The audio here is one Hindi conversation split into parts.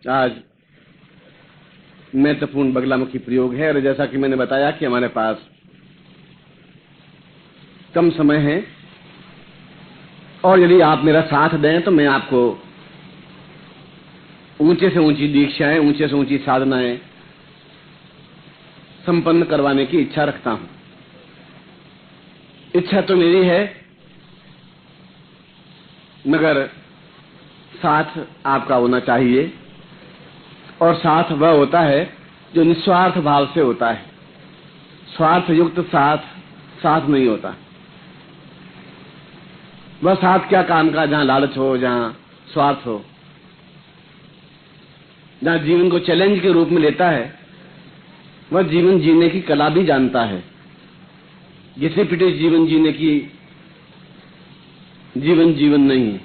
आज महत्वपूर्ण बगलामुखी प्रयोग है और जैसा कि मैंने बताया कि हमारे पास कम समय है और यदि आप मेरा साथ दें तो मैं आपको ऊंचे से ऊंची दीक्षाएं, ऊंचे से ऊंची साधनाएं संपन्न करवाने की इच्छा रखता हूं। इच्छा तो मेरी है, मगर साथ आपका होना चाहिए और साथ वह होता है जो निस्वार्थ भाव से होता है। स्वार्थ युक्त साथ नहीं होता। वह साथ क्या काम का जहां लालच हो, जहां स्वार्थ हो, जहां जीवन को चैलेंज के रूप में लेता है, वह जीवन जीने की कला भी जानता है। जिसे पिटे जीवन जीने की जीवन नहीं है।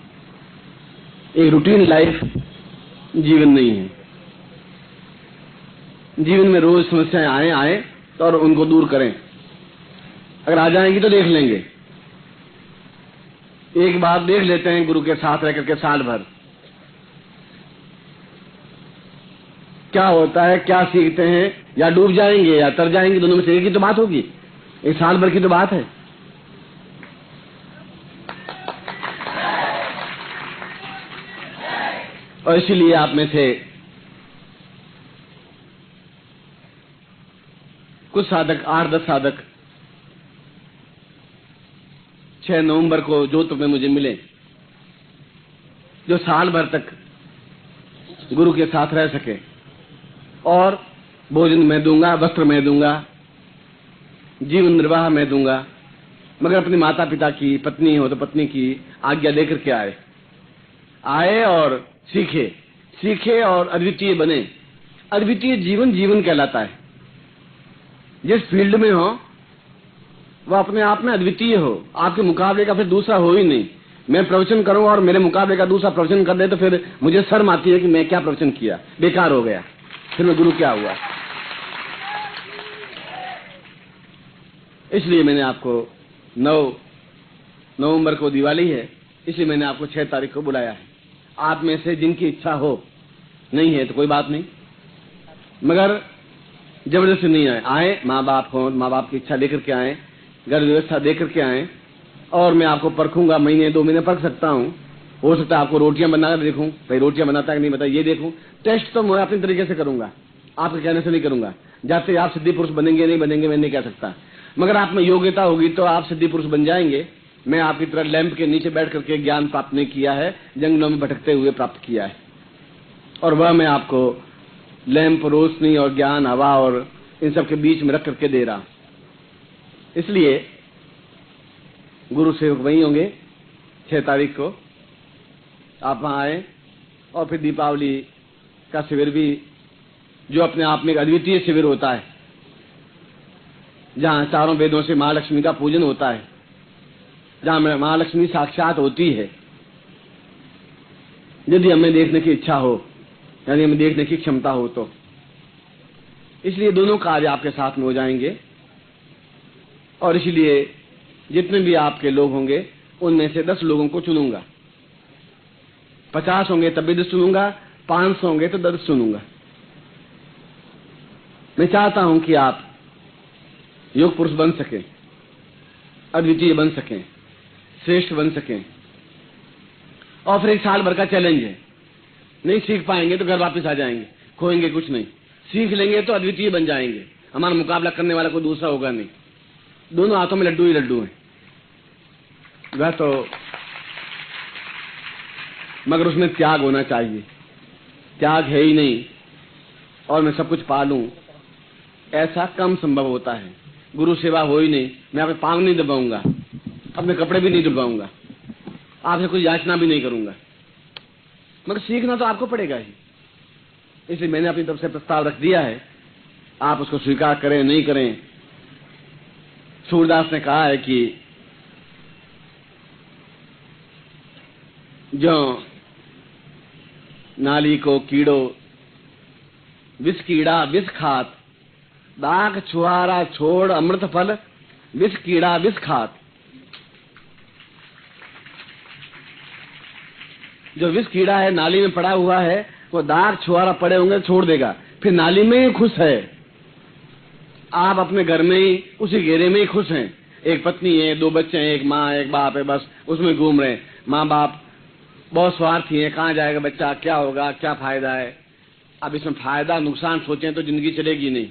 एक रूटीन लाइफ जीवन नहीं है। जीवन में रोज समस्याएं आए तो और उनको दूर करें। अगर आ जाएंगी तो देख लेंगे। एक बार देख लेते हैं गुरु के साथ रह करके साल भर क्या होता है, क्या सीखते हैं, या डूब जाएंगे या तर जाएंगे। दोनों में से एक ही तो बात होगी। एक साल भर की तो बात है। और इसीलिए आप में से कुछ साधक, 8-10 साधक 6 नवंबर को जोधपुर में मुझे मिले, जो साल भर तक गुरु के साथ रह सके। और भोजन मैं दूंगा, वस्त्र मैं दूंगा, जीवन निर्वाह मैं दूंगा, मगर अपने माता पिता की, पत्नी हो तो पत्नी की आज्ञा लेकर के आए और सीखे और अद्वितीय बने। अद्वितीय जीवन कहलाता है। जिस फील्ड में हो वह अपने आप में अद्वितीय हो। आपके मुकाबले का फिर दूसरा हो ही नहीं। मैं प्रवचन करूं और मेरे मुकाबले का दूसरा प्रवचन कर दे तो फिर मुझे शर्म आती है कि मैं क्या प्रवचन किया, बेकार हो गया, फिर मैं गुरु क्या हुआ। इसलिए मैंने आपको 9 नवंबर को दिवाली है, इसलिए मैंने आपको 6 तारीख को बुलाया है। आप में से जिनकी इच्छा हो, नहीं है तो कोई बात नहीं, मगर जबरदस्ती नहीं आए। माँ बाप हो, माँ बाप की इच्छा लेकर के आए, घर व्यवस्था देकर के आए, और मैं आपको परखूंगा। महीने 2 महीने परख सकता हूँ। हो सकता है आपको रोटियां बनाकर देखूं, भाई रोटियां बनाता है कि नहीं बता, ये देखूं। टेस्ट तो मैं अपने तरीके से करूंगा, आपके कहने से नहीं करूंगा। जाते आप सिद्धि पुरुष बनेंगे नहीं बनेंगे मैं नहीं कह सकता, मगर आप में योग्यता होगी तो आप सिद्धि पुरुष बन जाएंगे। मैं आपकी तरह लैंप के नीचे बैठ करके ज्ञान प्राप्त नहीं किया है, जंगलों में भटकते हुए प्राप्त किया है। और वह मैं आपको लैंप, रोशनी और ज्ञान, हवा और इन सब के बीच में रख करके दे रहा। इसलिए गुरु सेवक वहीं होंगे 6 तारीख को। आप वहां आए और फिर दीपावली का शिविर भी, जो अपने आप में एक अद्वितीय शिविर होता है, जहां चारों वेदों से महालक्ष्मी का पूजन होता है, जहां महालक्ष्मी साक्षात होती है। यदि हमें देखने की इच्छा हो, यानी हमें देखने की क्षमता हो तो। इसलिए दोनों कार्य आपके साथ में हो जाएंगे। और इसलिए जितने भी आपके लोग होंगे उनमें से 10 लोगों को चुनूंगा। 50 होंगे तब भी 10 चुनूंगा, 500 होंगे तो 10 चुनूंगा। मैं चाहता हूं कि आप योग पुरुष बन सकें, अद्वितीय बन सकें, श्रेष्ठ बन सकें। और फिर एक साल भर का चैलेंज है। नहीं सीख पाएंगे तो घर वापस आ जाएंगे, खोएंगे कुछ नहीं। सीख लेंगे तो अद्वितीय बन जाएंगे। हमारा मुकाबला करने वाला कोई दूसरा होगा नहीं। दोनों हाथों में लड्डू ही लड्डू हैं। वह तो, मगर उसमें त्याग होना चाहिए। त्याग है ही नहीं और मैं सब कुछ पा लूं, ऐसा कम संभव होता है। गुरु सेवा हो ही नहीं, मैं अपने पांव नहीं दबाऊंगा, अपने कपड़े भी नहीं दबाऊंगा, आपसे कोई याचना भी नहीं करूंगा, मगर सीखना तो आपको पड़ेगा ही। इसलिए मैंने अपनी तरफ से प्रस्ताव रख दिया है। आप उसको स्वीकार करें नहीं करें। सूरदास ने कहा है कि जो नाली को कीड़ो विष कीड़ा विष खात, दाग छुहारा छोड़ अमृत फल विष कीड़ा विष खात। जो विष कीड़ा है नाली में पड़ा हुआ है, वो दाग छुआरा पड़े होंगे छोड़ देगा, फिर नाली में ही खुश है। आप अपने घर में ही उसी घेरे में ही खुश हैं, एक पत्नी है, 2 बच्चे हैं, एक माँ एक बाप है, बस उसमें घूम रहे हैं। माँ बाप बहुत स्वार्थी हैं, कहाँ जाएगा बच्चा, क्या होगा, क्या फायदा है। अब इसमें फायदा नुकसान सोचें तो जिंदगी चलेगी नहीं।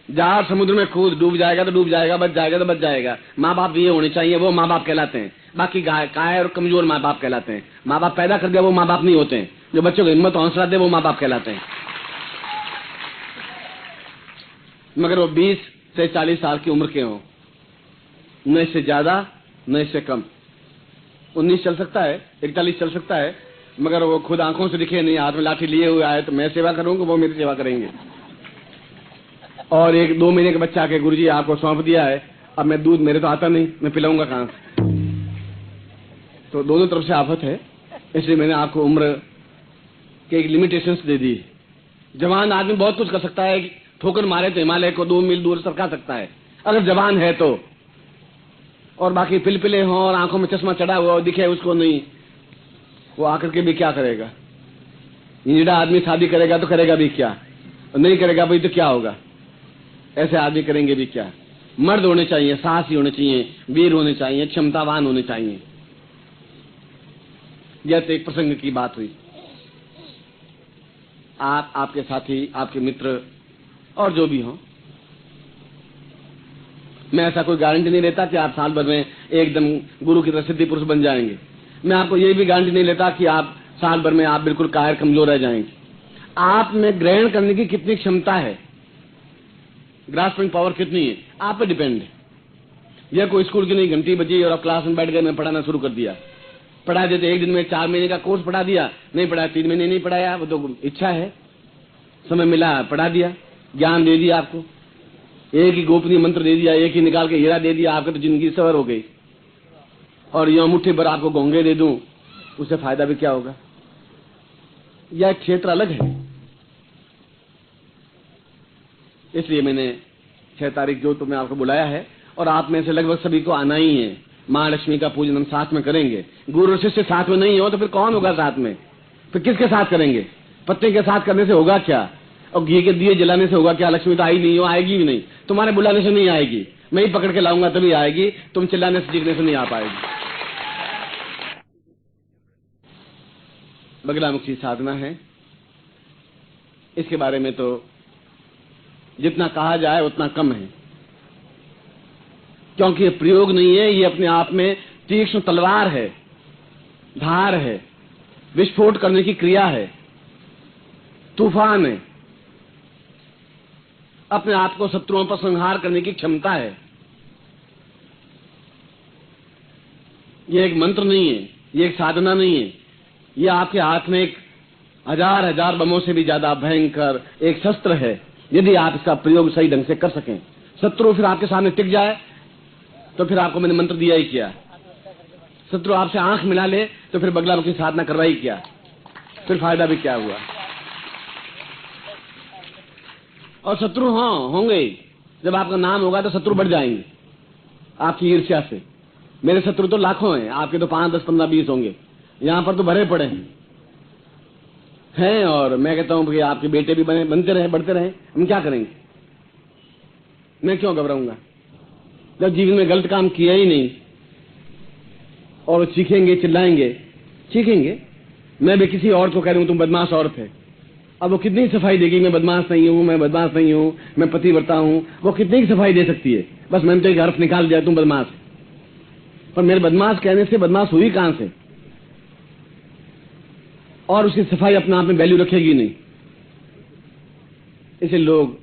जहां समुद्र में कूद, डूब जाएगा तो डूब जाएगा, बच जाएगा तो बच जाएगा। माँ बाप ये होने चाहिए, वो माँ बाप कहलाते हैं। बाकी काय और कमजोर माँ बाप कहलाते हैं। माँ बाप पैदा कर दिया वो माँ बाप नहीं होते हैं। जो बच्चों को हिम्मत हौसला दे वो माँ बाप कहलाते हैं। मगर वो 20 से 40 साल की उम्र के हों, न इससे ज्यादा न इससे कम। 19 चल सकता है, 41 चल सकता है, मगर वो खुद आंखों से दिखे नहीं, हाथ में लाठी लिए हुए आए तो मैं सेवा करूंगा, वो मेरी सेवा करेंगे। और 1-2 महीने के बच्चा के गुरुजी आपको सौंप दिया है, अब मैं दूध, मेरे तो आता नहीं, मैं पिलाऊंगा कहां से। तो दोनों तरफ से आफत है, इसलिए मैंने आपको उम्र के एक लिमिटेशंस दे दी। जवान आदमी बहुत कुछ कर सकता है, ठोकर मारे तो हिमालय को 2 मील दूर सरका सकता है, अगर जवान है तो। और बाकी पिलपिले हों और आंखों में चश्मा चढ़ा हुआ और दिखे उसको नहीं, वो आकर के भी क्या करेगा। इंजड़ा आदमी शादी करेगा तो करेगा भी क्या, और नहीं करेगा भाई तो क्या होगा। ऐसे आदमी करेंगे भी क्या। मर्द होने चाहिए, साहसी होने चाहिए, वीर होने चाहिए, क्षमतावान होने चाहिए। यह तो एक प्रसंग की बात हुई। आप, आपके साथी, आपके मित्र और जो भी हो, मैं ऐसा कोई गारंटी नहीं लेता कि आप साल भर में एकदम गुरु की तरह सिद्धि पुरुष बन जाएंगे। मैं आपको ये भी गारंटी नहीं लेता कि आप साल भर में आप बिल्कुल कायर कमजोर रह जाएंगे। आप में ग्रहण करने की कितनी क्षमता है, ग्रास्पिंग पावर कितनी है, आप पे डिपेंड है। यह कोई स्कूल की नहीं, घंटी बजी और आप क्लास में बैठ गए, मैं पढ़ाना शुरू कर दिया। पढ़ा देते, एक दिन में 4 महीने का कोर्स पढ़ा दिया, नहीं पढ़ाया 3 महीने नहीं पढ़ाया, वो तो इच्छा है, समय मिला पढ़ा दिया, ज्ञान दे दिया आपको, एक ही गोपनीय मंत्र दे दिया, एक ही निकाल के हीरा दे दिया, आपकी तो जिंदगी सवर हो गई। और यो मुट्ठी भर आपको घोंगे दे दूं, उससे फायदा भी क्या होगा। यह क्षेत्र अलग है। इसलिए मैंने 6 तारीख जो तुम्हें आपको बुलाया है, और आप में से लगभग सभी को आना ही है। माँ लक्ष्मी का पूजन हम साथ में करेंगे। गुरु शिष्य साथ में नहीं हो तो फिर कौन होगा साथ में, फिर किसके साथ करेंगे। पत्नी के साथ करने से होगा क्या, और घी के दिए जलाने से होगा क्या। लक्ष्मी तो आई नहीं हो, आएगी भी नहीं, तुम्हारे बुलाने से नहीं आएगी, मैं ही पकड़ के लाऊंगा तभी आएगी, तुम चिल्लाने से चीखने से नहीं आ पाएगी। बगलामुखी साधना है, इसके बारे में तो जितना कहा जाए उतना कम है, क्योंकि ये प्रयोग नहीं है, ये अपने आप में तीक्ष्ण तलवार है, धार है, विस्फोट करने की क्रिया है, तूफान है, अपने आप को शत्रुओं पर संहार करने की क्षमता है। ये एक मंत्र नहीं है, ये एक साधना नहीं है, ये आपके हाथ में एक 1000 बमों से भी ज्यादा भयंकर एक शस्त्र है, यदि आप इसका प्रयोग सही ढंग से कर सकें। शत्रु फिर आपके सामने टिक जाए तो फिर आपको मैंने मंत्र दिया ही क्या। शत्रु आपसे आंख मिला ले तो फिर बगलामुखी साधना करवाई क्या, फिर फायदा भी क्या हुआ। और शत्रु होंगे, जब आपका नाम होगा तो शत्रु बढ़ जाएंगे आपकी ईर्ष्या से। मेरे शत्रु तो लाखों हैं, आपके तो 5, 10, 15, 20 होंगे, यहां पर तो भरे पड़े हैं। और मैं कहता हूं कि आपके बेटे भी बनते रहे, बढ़ते रहे, हम क्या करेंगे। मैं क्यों घबराऊंगा जब जीवन में गलत काम किया ही नहीं। और चीखेंगे, चिल्लाएंगे, चीखेंगे। मैं भी किसी और को कह रहा हूं तुम बदमाश औरत है, अब वो कितनी सफाई देगी, मैं बदमाश नहीं हूं, मैं बदमाश नहीं हूं, मैं पतिव्रता हूं, वो कितनी सफाई दे सकती है। बस मैंने तो एक हर्फ निकाल दिया, तुम बदमाश। पर मेरे बदमाश कहने से बदमाश हुई कहां से, और उसकी सफाई अपने आप में वैल्यू रखेगी नहीं। इसे लोग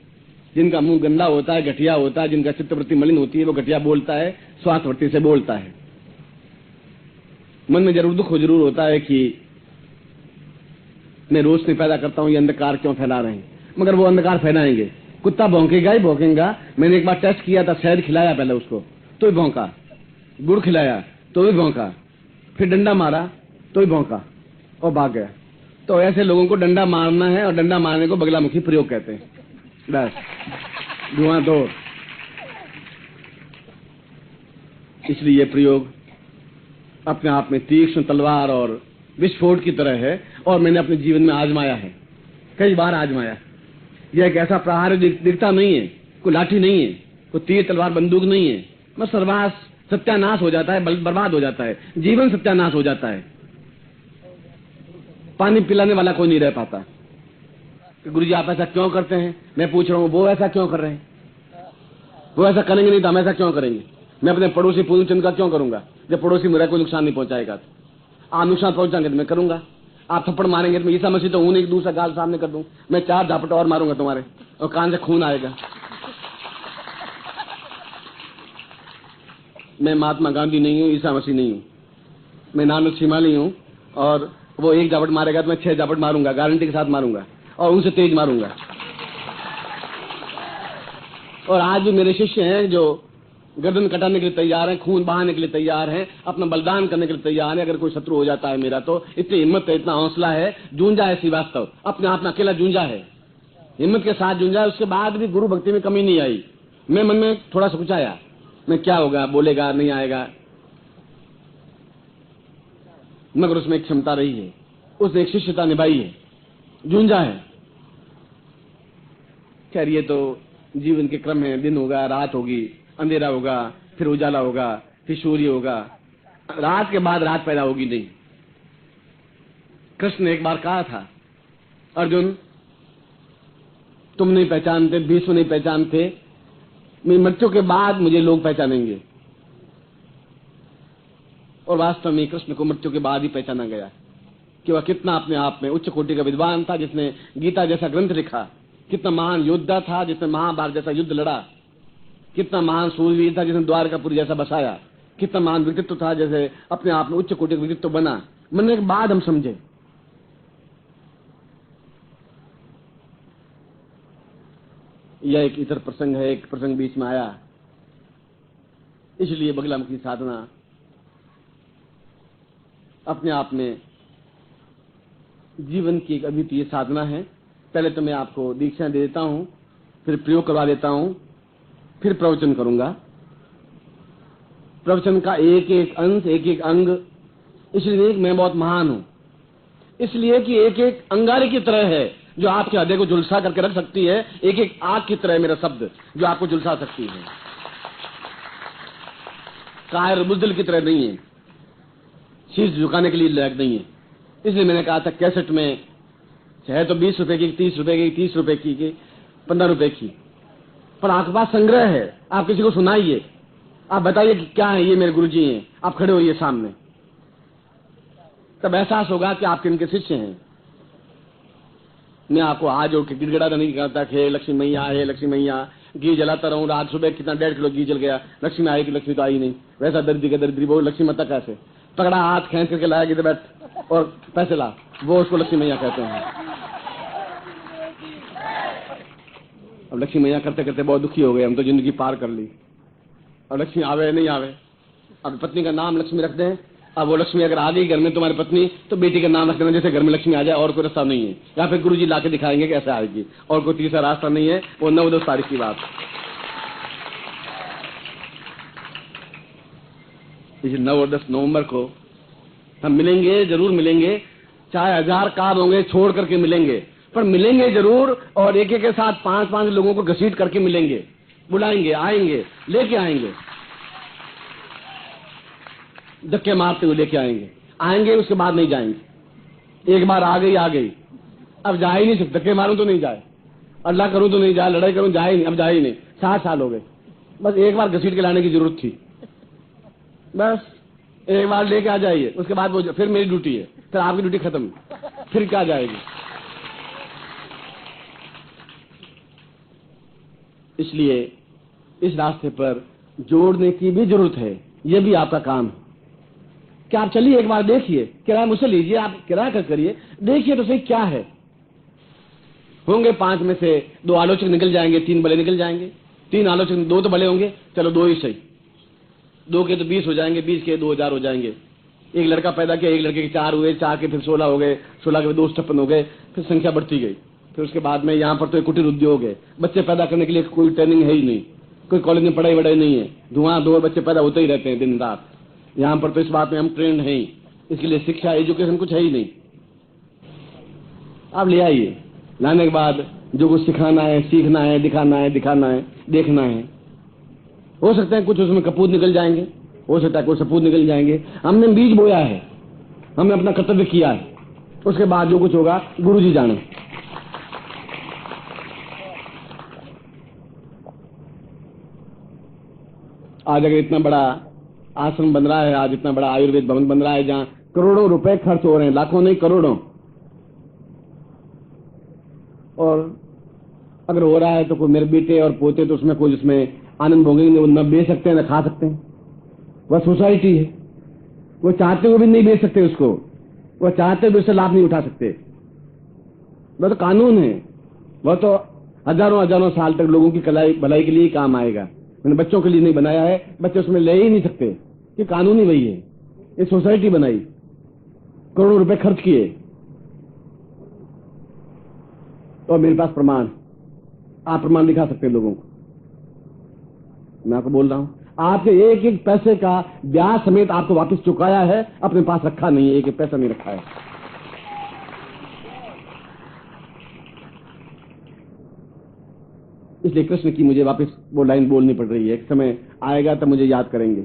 जिनका मुंह गंदा होता है, घटिया होता है, जिनका चित्तवृत्ति मलिन होती है, वो घटिया बोलता है, स्वार्थवृत्ति से बोलता है। मन में जरूर दुख जरूर होता है कि मैं रोशनी पैदा करता हूं, ये अंधकार क्यों फैला रहे हैं। मगर वो अंधकार फैलाएंगे, कुत्ता भौंकेगा ही भौंकेगा। मैंने एक बार टेस्ट किया था, शहद खिलाया पहले उसको तो भी भौंका, गुड़ खिलाया तो भी भौंका, फिर डंडा मारा तो भी भौंका और भाग गया। तो ऐसे लोगों को डंडा मारना है, और डंडा मारने को बगलामुखी प्रयोग कहते हैं। बस धुआं दो। इसलिए ये प्रयोग अपने आप में तीक्ष्ण तलवार और विस्फोट की तरह है और मैंने अपने जीवन में आजमाया है, कई बार आजमाया। यह एक ऐसा प्रहार है दिखता नहीं है, कोई लाठी नहीं है, कोई तीर तलवार बंदूक नहीं है, बस सर्वनाश सत्यानाश हो जाता है, बर्बाद हो जाता है, जीवन सत्यानाश हो जाता है। पानी पिलाने वाला कोई नहीं रह पाता। गुरुजी आप ऐसा क्यों करते हैं? मैं पूछ रहा हूँ, वो ऐसा क्यों कर रहे हैं? वो ऐसा करेंगे नहीं तो हम ऐसा क्यों करेंगे? मैं अपने पड़ोसी पूर्णचंद का क्यों करूंगा जब पड़ोसी मेरा कोई नुकसान नहीं पहुंचाएगा? आप नुकसान पहुंचाएंगे तो मैं करूंगा, आप थप्पड़ मारेंगे तो मैं ईसा मसीह तो हूं, एक दूसरा गाल सामने कर दूं, मैं 4 झापट और मारूंगा तुम्हारे और कान से खून आएगा। मैं महात्मा गांधी नहीं हूं, ईसा मसीह नहीं हूं, मैं नानक शिमाली हूं और वो 1 झापट मारेगा तो मैं 6 झापट मारूंगा, गारंटी के साथ मारूंगा और उनसे तेज मारूंगा। और आज भी मेरे शिष्य हैं जो गर्दन कटाने के लिए तैयार हैं, खून बहाने के लिए तैयार हैं, अपना बलिदान करने के लिए तैयार हैं। अगर कोई शत्रु हो जाता है मेरा तो इतनी हिम्मत है, इतना हौसला है, जूझा है श्रीवास्तव, अपने आप में अकेला जूझा है, हिम्मत के साथ जूझा है। उसके बाद भी गुरु भक्ति में कमी नहीं आई। मैं मन में थोड़ा सोचाया, मैं क्या होगा, बोलेगा नहीं आएगा, मगर उसमें एक क्षमता रही है, उसने एक शिष्यता निभाई है, जूझा है। खैर ये तो जीवन के क्रम है, दिन होगा, रात होगी, अंधेरा होगा, फिर उजाला होगा, फिर सूर्य होगा, रात के बाद रात पैदा होगी नहीं। कृष्ण ने एक बार कहा था, अर्जुन तुम नहीं पहचानते, भीष्म नहीं पहचानते, मेरी मृत्यु के बाद मुझे लोग पहचानेंगे। और वास्तव में कृष्ण को मृत्यु के बाद ही पहचाना गया कि वह कितना अपने आप में उच्च कोटि का विद्वान था, जिसने गीता जैसा ग्रंथ लिखा, कितना महान योद्धा था जिसने महाभारत जैसा युद्ध लड़ा, कितना महान सूरवीर था जिसने द्वारकापुरी जैसा बसाया, कितना महान व्यक्तित्व था जैसे अपने आप में उच्च कोटि का व्यक्तित्व बना। मरने के बाद हम समझे। यह एक इतर प्रसंग है, एक प्रसंग बीच में आया, इसलिए बगलामुखी साधना अपने आप में जीवन की एक अद्वितीय साधना है। पहले तो मैं आपको दीक्षा दे देता हूं, फिर प्रयोग करवा देता हूं, फिर प्रवचन करूंगा। प्रवचन का एक एक अंश, एक एक अंग, इसलिए मैं बहुत महान हूं, इसलिए कि एक एक अंगारे की तरह है जो आपके हृदय को झुलसा करके रख सकती है, एक एक आग की तरह मेरा शब्द जो आपको झुलसा सकती है, कायर बुजदिल की तरह नहीं है, शीश झुकाने के लिए लायक नहीं है। इसलिए मैंने कहा था कैसेट में है तो 20 रुपए की, 30 रुपए की, 30 रुपए की, 15 रुपए की, पर आपके पास संग्रह है, आप किसी को सुनाइए, आप बताइए कि क्या है ये मेरे गुरुजी हैं, आप खड़े होइए सामने, तब एहसास होगा कि आप किनके शिष्य हैं। मैं आपको आज जो गिड़गिड़ा नहीं करता कि हे लक्ष्मी मैया, हे लक्ष्मी मैया, घी जलाता रहूं, रात सुबह कितना 1.5 किलो घी जल गया, लक्ष्मी आएगी, लक्ष्मी तो आई नहीं, वैसा दरिद्री का दरिद्री वो लक्ष्मी माता कैसे तगड़ा हाथ खींच करके लाएगी तो बैठ और पैसे ला, वो उसको लक्ष्मी मैया कहते हैं। अब लक्ष्मी मैया करते करते बहुत दुखी हो गए, हम तो जिंदगी पार कर ली, अब लक्ष्मी आवे नहीं आवे, अब पत्नी का नाम लक्ष्मी रख दें, अब वो लक्ष्मी अगर आ गई घर में तुम्हारी पत्नी तो बेटी का नाम रख देना जैसे घर में लक्ष्मी आ जाए, और कोई रास्ता नहीं है, या फिर गुरुजी लाके दिखाएंगे कैसे आएगी, और कोई तीसरा रास्ता नहीं है। वो 9-10 तारीख की बात। इस 9 और 10 नवंबर को हम मिलेंगे, जरूर मिलेंगे, चाहे 1000 कार होंगे छोड़ करके मिलेंगे, पर मिलेंगे जरूर, और एक एक के साथ 5-5 लोगों को घसीट करके मिलेंगे, बुलाएंगे, आएंगे, लेके आएंगे, धक्के मारते हुए लेके आएंगे, उसके बाद नहीं जाएंगे। एक बार आ गई, अब जा ही नहीं सकते, धक्के मारूं तो नहीं जाए, अल्लाह करूं तो नहीं जाए, लड़ाई करूं जाए ही नहीं, अब जाए ही नहीं। 7 साल हो गए, बस एक बार घसीट के लाने की जरूरत थी, बस एक बार लेके आ जाइए, उसके बाद वो फिर मेरी ड्यूटी है, फिर आपकी ड्यूटी खत्म, फिर क्या जाएगी। इसलिए इस रास्ते पर जोड़ने की भी जरूरत है, यह भी आपका काम है कि आप चलिए एक बार देखिए, किराया मुझसे लीजिए, आप किराया कर करिए, देखिए तो सही क्या है। होंगे 5 में से 2 आलोचक निकल जाएंगे, 3 भले निकल जाएंगे, 3 आलोचक 2 तो भले होंगे, चलो 2 ही सही, 2 के तो 20 हो जाएंगे, 20 के 2000 हो जाएंगे। एक लड़का पैदा किया, एक लड़के के 4 हुए, 4 के फिर 16 हो गए, 16 के 256 हो गए, फिर संख्या बढ़ती गई। फिर उसके बाद में यहाँ पर तो एक कुटीर उद्योग है, बच्चे पैदा करने के लिए कोई ट्रेनिंग है ही नहीं, कोई कॉलेज में पढ़ाई वढ़ाई नहीं है, धुआं बच्चे पैदा होते ही रहते हैं दिन रात। यहाँ पर तो इस बात में हम ट्रेंड हैं ही, इसके लिए शिक्षा एजुकेशन कुछ है ही नहीं। आप ले आइए, लाने के बाद जो कुछ सिखाना है, सीखना है, दिखाना है, देखना है। हो सकता है कुछ उसमें कपूत निकल जाएंगे, हो सकता है कुछ सपूत निकल जाएंगे। हमने बीज बोया है, हमने अपना कर्तव्य किया है, उसके बाद जो कुछ होगा गुरुजी जाने। आज अगर इतना बड़ा आश्रम बन रहा है, आज इतना बड़ा आयुर्वेद भवन बन रहा है जहां करोड़ों रुपए खर्च हो रहे हैं, लाखों नहीं करोड़ों, और अगर हो रहा है तो कोई मेरे बेटे और पोते तो उसमें कोई उसमें आनंद भोगेंगे, वो न बेच सकते हैं न खा सकते हैं। वह सोसाइटी है, वो चाहते हुए भी नहीं बेच सकते उसको, वह चाहते हुए उससे लाभ नहीं उठा सकते। वह तो कानून है, वह तो हजारों हजारों साल तक लोगों की भलाई के लिए काम आएगा। मैंने बच्चों के लिए नहीं बनाया है, बच्चे उसमें ले ही नहीं सकते, ये कानून ही वही है। ये सोसाइटी बनाई, करोड़ों रुपए खर्च किए, और मेरे पास प्रमाण, आप प्रमाण दिखा सकते हैं लोगों को। मैं आपको बोल रहा हूं, आपके एक एक पैसे का ब्याज समेत आपको वापस चुकाया है, अपने पास रखा नहीं है, एक एक पैसा नहीं रखा है। इसलिए कृष्ण की मुझे वापस वो लाइन बोलनी पड़ रही है। एक समय आएगा तब मुझे याद करेंगे,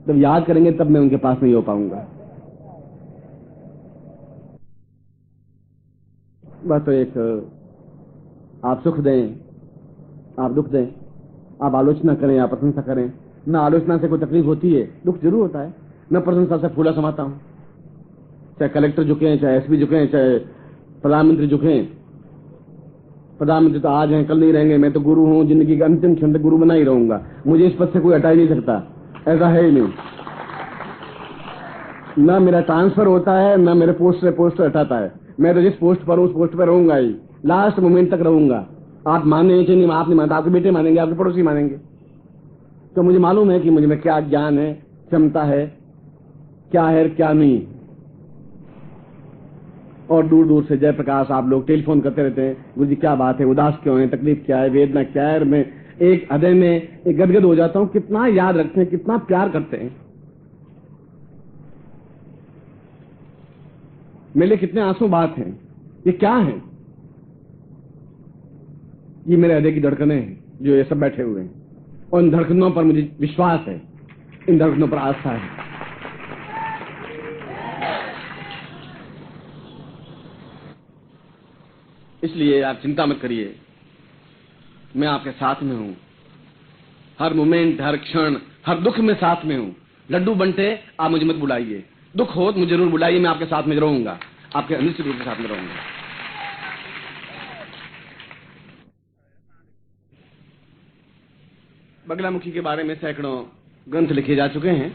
जब याद करेंगे तब मैं उनके पास नहीं हो पाऊंगा। बस तो एक आप सुख दें, आप दुख दें, आप आलोचना करें, आप प्रशंसा करें। न आलोचना से कोई तकलीफ होती है, दुख जरूर होता है। मैं प्रशंसा से फूला समाता हूं, चाहे कलेक्टर झुके, चाहे एसपी झुके, चाहे प्रधानमंत्री झुके। प्रधानमंत्री तो आज हैं, कल नहीं रहेंगे। मैं तो गुरु हूं, जिंदगी का अंतिम क्षण तक गुरु बना ही रहूंगा, मुझे इस पद से कोई हटा ही नहीं सकता, ऐसा है ही नहीं। न मेरा ट्रांसफर होता है, न मेरे पोस्ट से पोस्ट हटाता है। मैं तो जिस पोस्ट पर हूं उस पोस्ट पर रहूंगा ही, लास्ट मोमेंट तक रहूंगा। आप माने चाहे नहीं, आप नहीं मानते, आपके बेटे मानेंगे, आपके पड़ोसी मानेंगे। तो मुझे मालूम है कि मुझे में क्या ज्ञान है, क्षमता है, क्या है क्या नहीं। और दूर दूर से जयप्रकाश आप लोग टेलीफोन करते रहते हैं, गुरु जी क्या बात है, उदास क्यों है, तकलीफ क्या है, वेदना क्या है। मैं एक हृदय में एक गदगद हो जाता हूं, कितना याद रखते हैं, कितना प्यार करते हैं, मेरे लिए कितने आंसू बात हैं। ये क्या है? ये मेरे हृदय की धड़कनें हैं, जो ये सब बैठे हुए हैं, और इन धड़कनों पर मुझे विश्वास है, इन धड़कनों पर आस्था है। इसलिए आप चिंता मत करिए, मैं आपके साथ में हूं, हर मोमेंट, हर क्षण, हर दुख में साथ में हूं। लड्डू बंटे, आप मुझे मत बुलाइए, दुख हो तो मुझे जरूर बुलाइए, मैं आपके साथ में रहूंगा, आपके निश्चित रूप से साथ में रहूंगा। बगलामुखी के बारे में सैकड़ों ग्रंथ लिखे जा चुके हैं,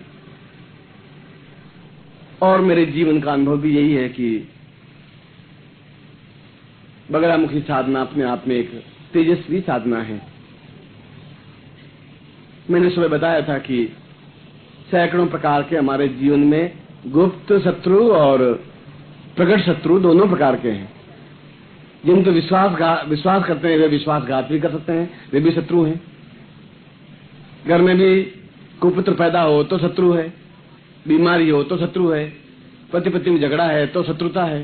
और मेरे जीवन का अनुभव भी यही है कि बगलामुखी साधना अपने आप में एक तेजस्वी साधना है। मैंने सुबह बताया था कि सैकड़ों प्रकार के हमारे जीवन में गुप्त शत्रु और प्रकट शत्रु दोनों प्रकार के हैं। जिन तो विश्वास करते हैं वे विश्वासघात भी कर सकते हैं, वे भी शत्रु हैं। घर में भी कुपुत्र पैदा हो तो शत्रु है, बीमारी हो तो शत्रु है, पति पत्नी में झगड़ा है तो शत्रुता है,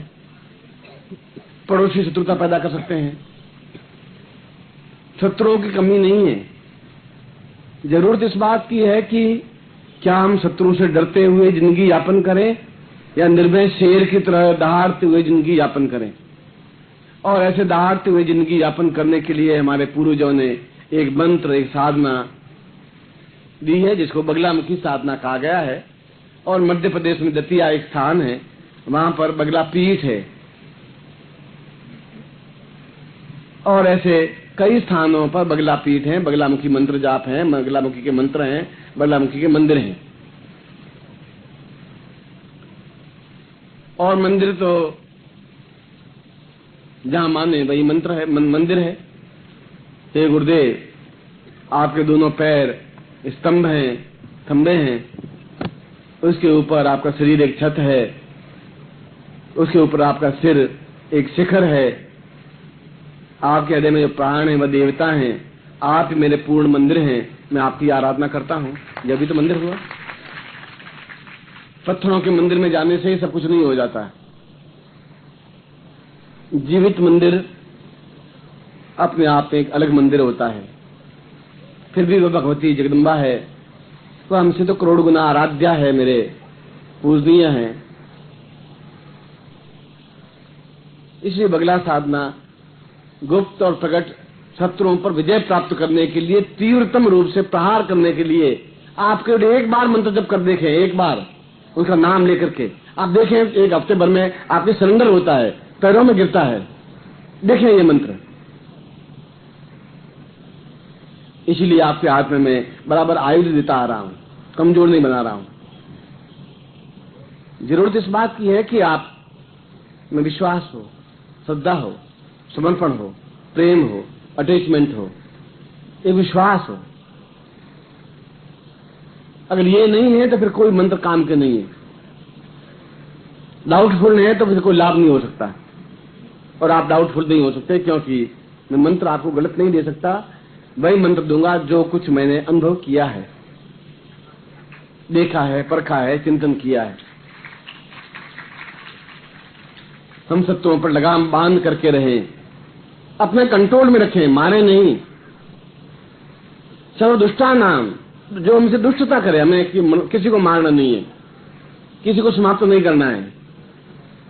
पड़ोसी शत्रुता पैदा कर सकते हैं। शत्रुओं की कमी नहीं है। जरूरत इस बात की है कि क्या हम शत्रु से डरते हुए जिंदगी यापन करें, या निर्भय शेर की तरह दहाड़ते हुए जिंदगी यापन करें। और ऐसे दहाड़ते हुए जिंदगी यापन करने के लिए हमारे पूर्वजों ने एक मंत्र, एक साधना दी है, जिसको बगलामुखी साधना कहा गया है। और मध्य प्रदेश में दतिया एक स्थान है, वहां पर बगला पीठ है, और ऐसे कई स्थानों पर बगला पीठ है, बगलामुखी मंत्र जाप है, बगलामुखी के मंत्र हैं, बगलामुखी के मंदिर हैं। और मंदिर तो जहां माने वही मंत्र है, मंदिर है। हे गुरुदेव, आपके दोनों पैर स्तंभ हैं, खंबे हैं, उसके ऊपर आपका शरीर एक छत है, उसके ऊपर आपका सिर एक शिखर है, आपके हृदय में जो प्राण है वह देवता हैं, आप मेरे पूर्ण मंदिर हैं, मैं आपकी आराधना करता हूं। यह भी तो मंदिर हुआ। पत्थरों के मंदिर में जाने से ही सब कुछ नहीं हो जाता। जीवित मंदिर अपने आप में एक अलग मंदिर होता है। फिर भी वह भगवती जगदम्बा है, वह हमसे तो करोड़ गुना आराध्या है, मेरे पूजनीय है। इसलिए बगला साधना गुप्त और प्रकट शत्रुओं पर विजय प्राप्त करने के लिए, तीव्रतम रूप से प्रहार करने के लिए आप केवल एक बार मंत्र जप कर देखें, एक बार उनका नाम लेकर के आप देखें, एक हफ्ते भर में आपके सरेंडर होता है, पैरों में गिरता है। देखें ये मंत्र, इसीलिए आपके हाथ में मैं बराबर आयुध देता आ रहा हूं, कमजोर नहीं बना रहा हूं। जरूरत इस बात की है कि आप में विश्वास हो, श्रद्धा हो, समर्पण हो, प्रेम हो, अटैचमेंट हो, एक विश्वास हो। अगर ये नहीं है तो फिर कोई मंत्र काम के नहीं है। डाउटफुल है तो फिर कोई लाभ नहीं हो सकता, और आप डाउटफुल नहीं हो सकते, क्योंकि मैं मंत्र आपको गलत नहीं दे सकता। वही मंत्र दूंगा जो कुछ मैंने अनुभव किया है, देखा है, परखा है, चिंतन किया है। हम शत्रुओं पर लगाम बांध करके रहें, अपने कंट्रोल में रखें, मारे नहीं। सर्वदुष्टा नाम, जो हमसे दुष्टता करे, हमें किसी को मारना नहीं है, किसी को समाप्त नहीं करना है,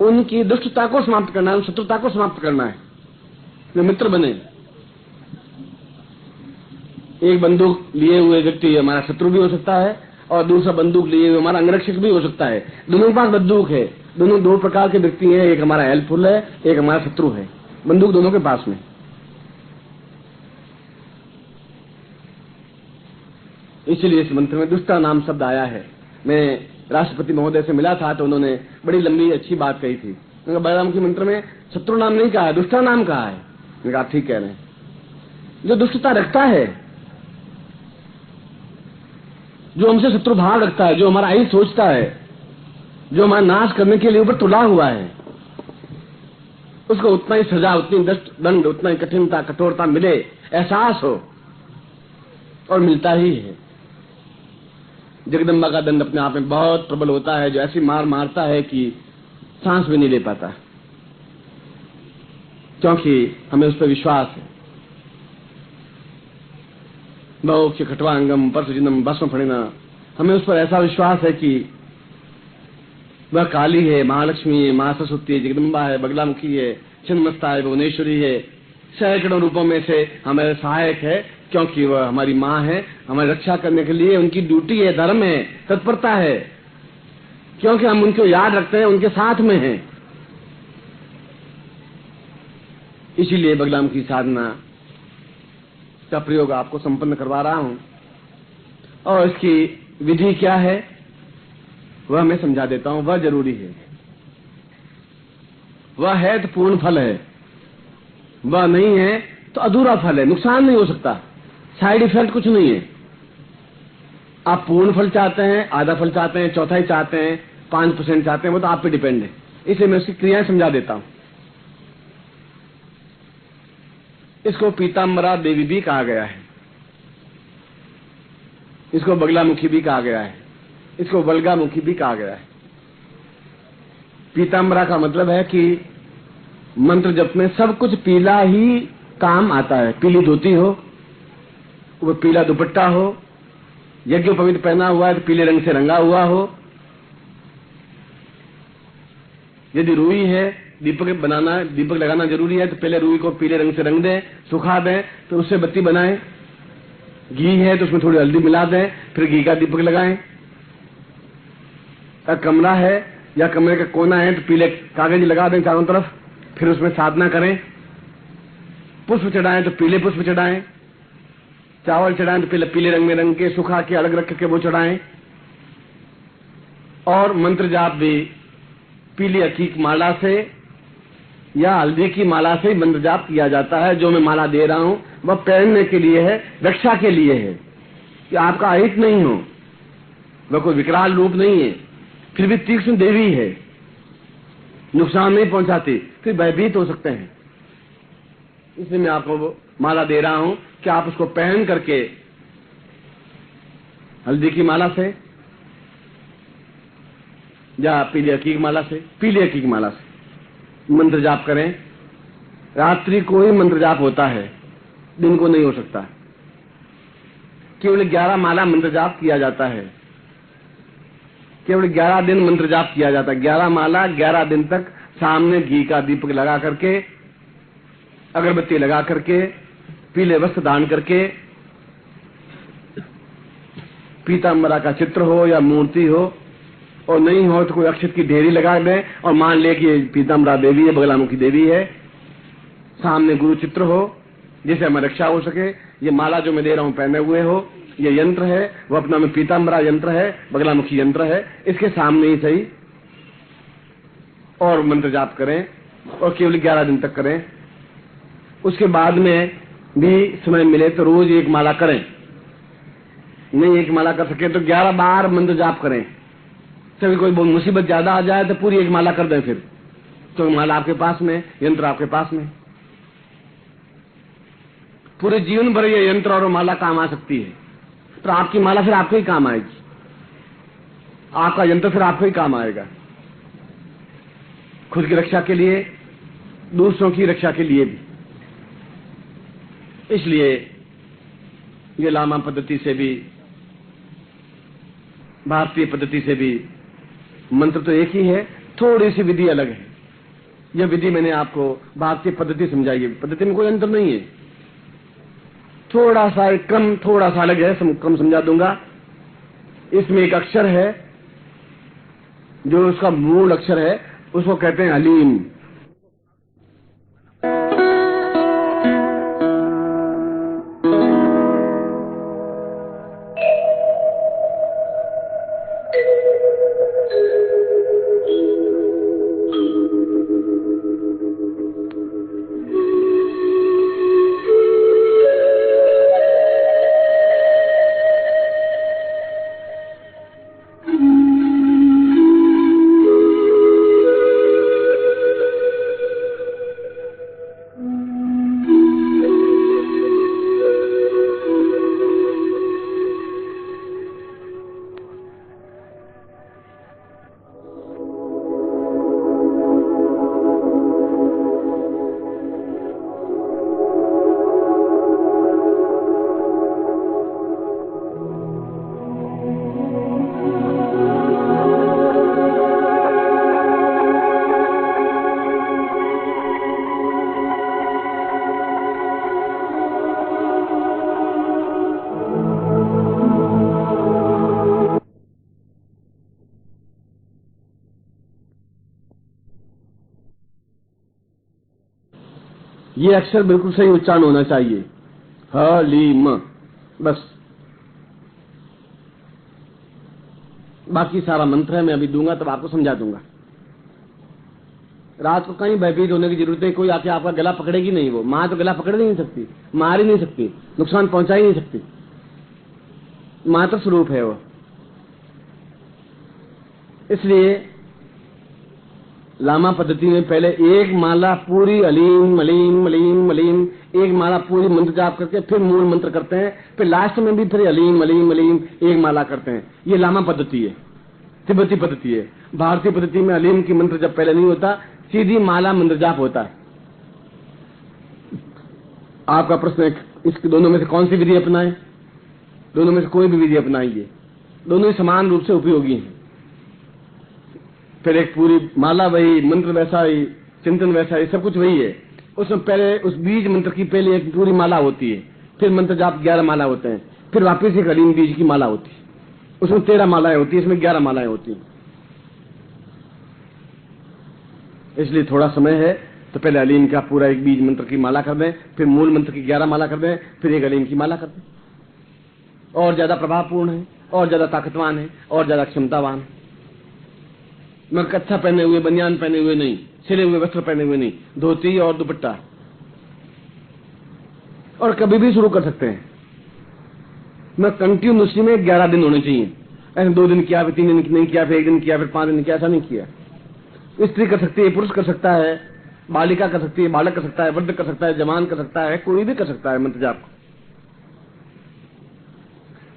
उनकी दुष्टता को समाप्त करना है, शत्रुता को समाप्त करना है, वे मित्र बने। एक बंदूक लिए हुए व्यक्ति हमारा शत्रु भी हो सकता है, और दूसरा बंदूक लिए हुए हमारा अंगरक्षक भी हो सकता है। दोनों के पास बंदूक है, दोनों दो प्रकार के व्यक्ति हैं, एक हमारा हेल्पफुल है, एक हमारा शत्रु है। बंदूक दोनों के पास में। इसलिए इस मंत्र में दुष्टा नाम शब्द आया है। मैं राष्ट्रपति महोदय से मिला था तो उन्होंने बड़ी लंबी अच्छी बात कही थी। बलराम के मंत्र में शत्रु नाम नहीं कहा है, दुष्टा नाम कहा है। मैंने कहा ठीक कह रहे हैं। जो दुष्टता रखता है, जो हमसे शत्रु भाव रखता है, जो हमारा आई सोचता है, जो हमारा नाश करने के लिए ऊपर तुला हुआ है, उसको उतना ही सजा, उतनी दंड, उतना ही कठिनता, कठोरता मिले, एहसास हो, और मिलता ही है। जगदम्बा का दंड अपने आप में बहुत प्रबल होता है, जो ऐसी मार मारता है कि सांस भी नहीं ले पाता, क्योंकि हमें उस पर विश्वास है। मोक्ष खट्वांगम परसुजिनम भस्म फणिना, हमें उस पर ऐसा विश्वास है कि वह काली है, महालक्ष्मी है, मां सरस्वती है, जगदम्बा है, बगलामुखी है, छिन्नमस्ता है, भुवनेश्वरी है, सैकड़ों रूपों में से हमारे सहायक है, क्योंकि वह हमारी मां है। हमारी रक्षा करने के लिए उनकी ड्यूटी है, धर्म है, तत्परता है, क्योंकि हम उनको याद रखते हैं, उनके साथ में हैं। इसीलिए बगलामुखी साधना का प्रयोग आपको संपन्न करवा रहा हूं, और इसकी विधि क्या है वह मैं समझा देता हूं। वह जरूरी है, वह है तो पूर्ण फल है, वह नहीं है तो अधूरा फल है, नुकसान नहीं हो सकता, साइड इफेक्ट कुछ नहीं है। आप पूर्ण फल चाहते हैं, आधा फल चाहते हैं, चौथाई चाहते हैं, 5% चाहते हैं, वो तो आप पे डिपेंड है। इसलिए मैं उसकी क्रियाएं समझा देता हूं। इसको पीताम्बरा देवी भी कहा गया है, इसको बगलामुखी भी कहा गया है, इसको बलगामुखी भी कहा गया है। पीताम्बरा का मतलब है कि मंत्र जप में सब कुछ पीला ही काम आता है। पीली धोती हो, वो पीला दुपट्टा हो, यज्ञोपवीत पहना हुआ है तो पीले रंग से रंगा हुआ हो। यदि रुई है, दीपक बनाना, दीपक लगाना जरूरी है तो पहले रुई को पीले रंग से रंग दें, सुखा दें, तो उससे बत्ती बनाएं। घी है तो उसमें थोड़ी हल्दी मिला दें, फिर घी का दीपक लगाएं। कमरा है या कमरे का कोना है तो पीले कागज लगा दें चारों तरफ, फिर उसमें साधना करें। पुष्प चढ़ाएं तो पीले पुष्प चढ़ाएं, चावल चढ़ाएं तो पहले पीले रंग में रंग के, सुखा के अलग रख के वो चढ़ाएं। और मंत्र जाप भी पीली अकीक माला से या हल्दी की माला से मंत्र जाप किया जाता है। जो मैं माला दे रहा हूं वह पहनने के लिए है, रक्षा के लिए है, कि आपका अहित नहीं हो। वह कोई विकराल रूप नहीं है, फिर भी तीक्ष्ण देवी है, नुकसान नहीं पहुंचाती, फिर भयभीत हो सकते हैं। इसलिए मैं आपको माला दे रहा हूं कि आप उसको पहन करके हल्दी की माला से या पीले अकीक माला से, पीले अकीक माला से मंत्र जाप करें। रात्रि को ही मंत्र जाप होता है, दिन को नहीं हो सकता। केवल 11 माला मंत्र जाप किया जाता है, केवल 11 दिन मंत्र जाप किया जाता है। 11 माला 11 दिन तक सामने घी का दीपक लगा करके, अगरबत्ती लगा करके, पीले वस्त्र धारण करके, पीताम्बरा का चित्र हो या मूर्ति हो, और नहीं हो तो कोई अक्षत की ढेरी लगा दें और मान ले कि पीताम्बरा देवी है, बगलामुखी देवी है। सामने गुरु चित्र हो जिससे हमें रक्षा हो सके। ये माला जो मैं दे रहा हूं पहने हुए हो, ये यंत्र है, वो अपना में पीताम्बरा यंत्र है, बगलामुखी यंत्र है, इसके सामने ही सही और मंत्र जाप करें और केवल 11 दिन तक करें। उसके बाद में भी समय मिले तो रोज एक माला करें, नहीं एक माला कर सके तो 11 बार मंत्र जाप करें। कभी कोई मुसीबत ज्यादा आ जाए तो पूरी एक माला कर दें, फिर तो माला आपके पास में, यंत्र आपके पास में, पूरे जीवन भर ये यंत्र और माला काम आ सकती है। तो आपकी माला फिर आपको ही काम आएगी, आपका यंत्र फिर आपको ही काम आएगा, खुद की रक्षा के लिए, दूसरों की रक्षा के लिए भी। इसलिए ये लामा पद्धति से भी, भारतीय पद्धति से भी मंत्र तो एक ही है, थोड़ी सी विधि अलग है। यह विधि मैंने आपको भारतीय पद्धति समझाई है, पद्धति में कोई अंतर नहीं है, थोड़ा सा क्रम थोड़ा सा अलग है, क्रम समझा दूंगा। इसमें एक अक्षर है जो उसका मूल अक्षर है, उसको कहते हैं हलीम। ये अक्षर बिल्कुल सही उच्चारण होना चाहिए, हलीम, बस। बाकी सारा मंत्र है, मैं अभी दूंगा तब आपको समझा दूंगा। रात को कहीं भयभीत होने की जरूरत है, कोई आके आपका गला पकड़ेगी नहीं। वो मां तो गला पकड़ नहीं सकती, मार ही नहीं सकती, नुकसान पहुंचा ही नहीं सकती, मात्र स्वरूप है वो। इसलिए लामा पद्धति में पहले एक माला पूरी अलीम अलीम अलीम अलीम, एक माला पूरी मंत्र जाप करके फिर मूल मंत्र करते हैं, फिर लास्ट में भी फिर अलीम अलीम अलीम एक माला करते हैं। ये लामा पद्धति है, तिब्बती पद्धति है। भारतीय पद्धति में अलीम की मंत्र जब पहले नहीं होता, सीधी माला मंत्र जाप होता है। आपका प्रश्न है इसके दोनों में से कौन सी विधि अपनाएं? दोनों में से कोई भी विधि अपनाइए, दोनों ही समान रूप से उपयोगी हैं। फिर एक पूरी माला वही, मंत्र वैसा ही, चिंतन वैसा ही, सब कुछ वही है। उसमें पहले उस बीज मंत्र की पहले एक पूरी माला होती है, फिर मंत्र जाप 11 माला होते हैं, फिर वापिस एक अलीम बीज की माला होती है। उसमें 13 मालाएं होती है, इसमें 11 मालाएं होती हैं। इसलिए थोड़ा समय है तो पहले अलीम का पूरा एक बीज मंत्र की माला कर दें, फिर मूल मंत्र की 11 माला कर दें, फिर एक अलीम की माला कर दें। और ज्यादा प्रभावपूर्ण है, और ज्यादा ताकतवान है, और ज्यादा क्षमतावान है। मैं कच्छा पहने हुए, बनियान पहने हुए नहीं, सिले हुए वस्त्र पहने हुए नहीं, धोती और दुपट्टा, और कभी भी शुरू कर सकते हैं। मैं कंटिन्यूसली में 11 दिन होने चाहिए, ऐसे 2 दिन किया, फिर 3 दिन नहीं किया, फिर 1 दिन किया, फिर 5 दिन किया, ऐसा नहीं किया। स्त्री कर सकती है, पुरुष कर सकता है, बालिका कर सकती है, बालक कर सकता है, वृद्ध कर सकता है, जवान कर सकता है, कोई भी कर सकता है मंत्र जाप।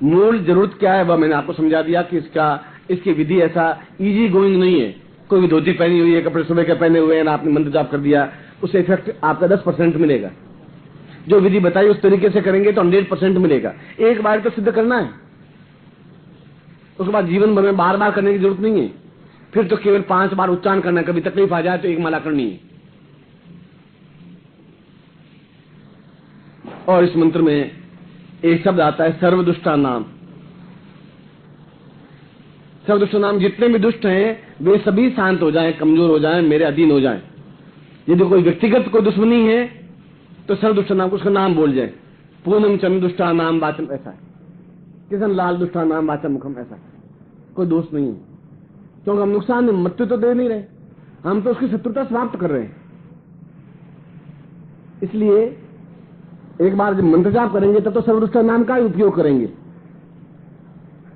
मूल जरूरत क्या है वह मैंने आपको समझा दिया कि इसका इसकी विधि ऐसा इजी गोइंग नहीं है। कोई धोती पहनी हुई है, कपड़े सुबह के पहने हुए हैं, आपने मंत्र जाप कर दिया, उससे इफेक्ट आपका 10% मिलेगा। जो विधि बताई उस तरीके से करेंगे तो 100% मिलेगा। एक बार तो सिद्ध करना है, उसके बाद जीवन भर में बार बार करने की जरूरत नहीं है। फिर तो केवल 5 बार उच्चारण करना है, कभी तकलीफ आ जाए तो एक माला करनी है। और इस मंत्र में एक शब्द आता है सर्वदुष्टा नाम। सर्वदुष्ट नाम, जितने भी दुष्ट हैं वे सभी शांत हो जाएं, कमजोर हो जाएं, मेरे अधीन हो जाएं। यदि कोई व्यक्तिगत कोई दुश्मनी है तो सर्वदुष्ट नाम, उसका नाम बोल जाए। पूनम चंद्र दुष्टा नाम वाचम, ऐसा है। किशन लाल दुष्टा नाम वाचम मुखम, ऐसा है। कोई दोष नहीं है, क्योंकि हम नुकसान मृत्यु तो दे नहीं रहे, हम तो उसकी शत्रुता समाप्त कर रहे हैं। इसलिए एक बार जब मंत्र जाप करेंगे तब तो सर्वदुष्ट नाम का ही उपयोग करेंगे,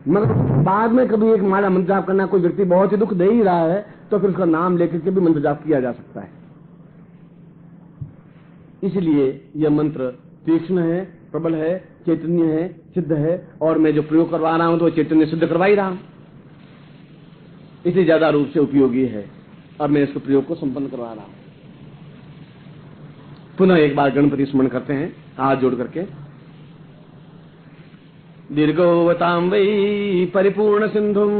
मगर बाद में कभी एक माला मंत्र जाप करना, कोई व्यक्ति बहुत ही दुख दे ही रहा है तो फिर उसका नाम लेकर के भी मंत्र जाप किया जा सकता है। इसलिए यह मंत्र तीक्ष्ण है, प्रबल है, चैतन्य है, सिद्ध है, और मैं जो प्रयोग करवा रहा हूं तो चैतन्य सिद्ध करवा ही रहा हूं, इसलिए ज्यादा रूप से उपयोगी है। अब मैं इसके प्रयोग को संपन्न करवा रहा हूं। पुनः एक बार गणपति स्मरण करते हैं हाथ जोड़ करके। दीर्घोवतां वै परिपूर्ण सिंधुम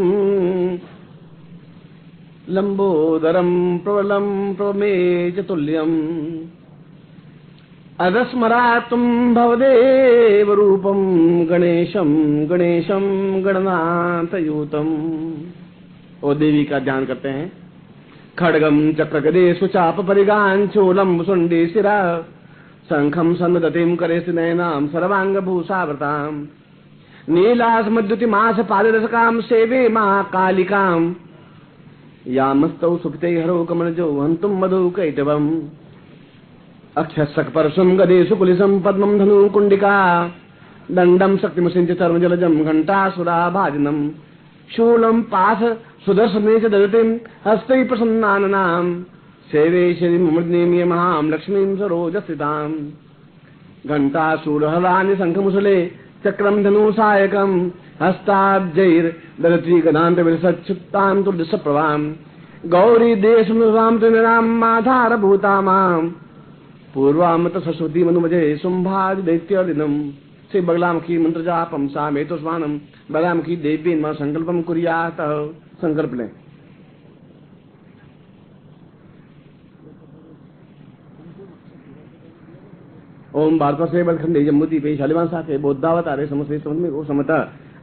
लंबोदरम प्रबलम प्रमेयतुल्यम अदस्मरातुम भवदेव रूपम गणेशम गणेशम गणनाथयूतम। ओ देवी का ध्यान करते हैं। खड्गम चक्र गदे सुचाप परिगान चोलम सुंडी शिरा शंखम सन्नदतिम करेश नयनाम सर्वांग भूषावृताम नीलास मद्युति मास पादरसकाम सेवे महाकालिकाम यामस्तौ सुप्ते हरो कमलजो हंतुम मधु कैटवम अक्षसक परशुम गदेशु कुलिसम पद्मम धनु कुंडिका दंडम शक्तिमसिंच चर्म जलजम घंटासुरा भाजनम शूलम पास सुदर्शने च ददतिम हस्तै प्रसन्नाननाम सेवे श्री मृदनीय महाम लक्ष्मीं सरोजस्थिताम घंटासूरहलानि शंखमुसले चक्रम धनु सायकम हस्ताब्जैर ददति गदान्त विरसच्छुत्तां तुलसप्रभाम गौरी देशमुराम त्रिनाम माधार भूतामाम पूर्वामत सरस्वती मनुमजे शुंभाज दैत्यर्दिनम। श्री बगलामुखी मंत्र जापम सामेतो स्वानम बगलामुखी देवी न संकल्पम कुर्यात। संकल्प लें। ओम भारत से बलखंडे जम्मूति पे शालिवान साके बोधावत आरे समस्ते समझ में वो समता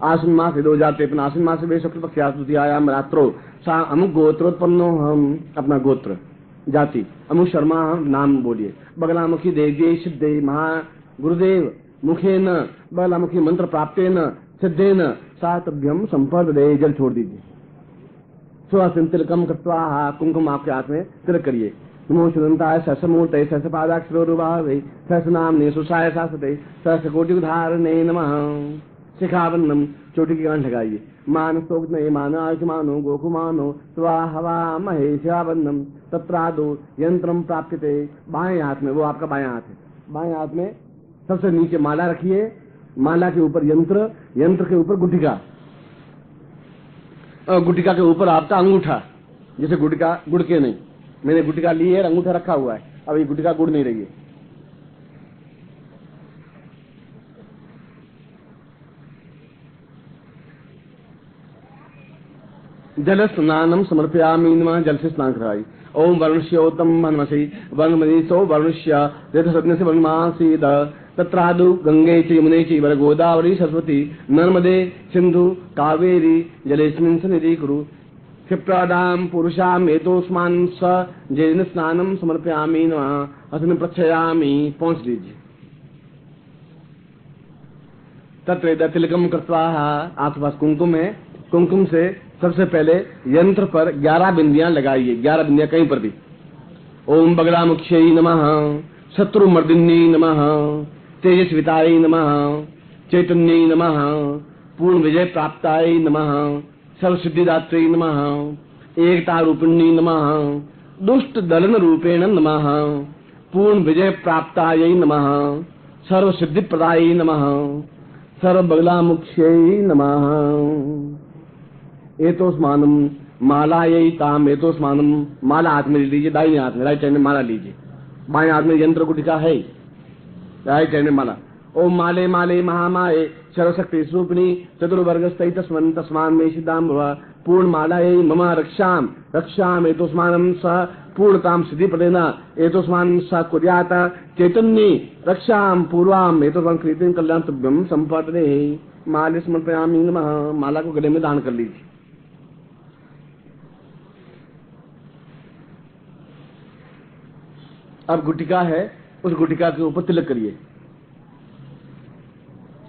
आसिन मास दो जाते अपना आसिन मास वे सब पक्षास्तुति आयाम रात्रो सा अमुक गोत्रोत्पन्नो, हम अपना गोत्र जाति अमुक शर्मा नाम बोलिए। बगलामुखी देव्ये सिद्धे महा गुरुदेव मुखेन बगलामुखी मंत्र प्राप्तेन सिद्धेन सातभ्यम संपर्दे। जल छोड़ दीजिए। सुहासिन तिलकम कृत्वा कुंकुम आपके हाथ में तिलक करिए। नमो शुदंताय सहस्रमूर्तये सहस्रपादाक्षरोरुभावे सहस्रनाम्ने सुषाय शाश्वते सहस्रकोटिधारणे नमः। शिखाबन्धम चोटी की गांठ लगाइए। मान सोग्नये मान आयुष्मानो गोकुमानो स्वाहवा महे शिखाबन्धम तत्रादो यंत्रम प्राप्यते। बाएं हाथ में, वो आपका बायां हाथ है, बाएं हाथ में सबसे नीचे माला रखिए। माला के ऊपर यंत्र, यंत्र के ऊपर गुटिका और गुटिका के ऊपर आपका अंगूठा। जैसे गुटिका गुड़ के नहीं, मैंने गुटिका ली है, अंगूठा रखा हुआ है, अब ये गुटिका गुड़ नहीं रही है। जल स्नानम समर्पयामि नमः। जल से स्नान कराई। ओम वरुणस्योतम मनमसि वर्णमनीषो वरुणस्य रथसज्ञ से वर्णमासीद तत्रादु गंगे च यमुने च गोदावरी सरस्वती नर्मदे सिंधु कावेरी जलेस्मिन् सन्निधि कुरु क्षिप्रादाम पुरुषाम एतोस्मान स जैन स्नानम समर्पयामि नमः। अस्मिन् प्रक्षयामि। पहुंच दीजिए। तत्र तिलकम कृत्वा, आपके पास कुमकुम है, कुमकुम से सबसे पहले यंत्र पर 11 बिंदियां लगाइए। 11 बिंदियां कहीं पर भी। ओम बगलामुख्यै नमः, शत्रुमर्दिन्यै नमः, तेजस्वितायै नमः, चैतन्यै नमः, पूर्ण विजय प्राप्तायै नमः, सर्वसिद्धिदात्रै नमः, एकता रूपिण्यै नमः, दुष्ट दलन रूपेण नमः, पूर्ण विजय प्राप्तायै नमः, सर्वसिद्धि प्रदायै नमः, सर्व बगलामुख्यै नमः। एतोस्मानम माला यही ताम एतोस्मानम, माला हाथ में लीजिए, दाहिने हाथ में, राइट हैंड में माला लीजिए, बाएं हाथ में यंत्र गुटिका है, राइट हैंड में माला। ओम माले माले महामाये सर्वशक्ति स्वरूपिणी चतुर्वर्गस्थई तस्मन् तस्मान में सिद्धाम भव पूर्ण माला मम रक्षाम रक्षाम एतोस्मानम स पूर्णताम सिद्धि प्रदेना एतोस्मानम स कुर्यात चैतन्य रक्षाम पूर्वाम एतोस्मान कृतिं कल्याण तुभ्यम संपदे। माले समर्पयामि नमः। माला को गले में दान कर लीजिए। अब गुटिका है, उस गुटिका के ऊपर तिलक करिए।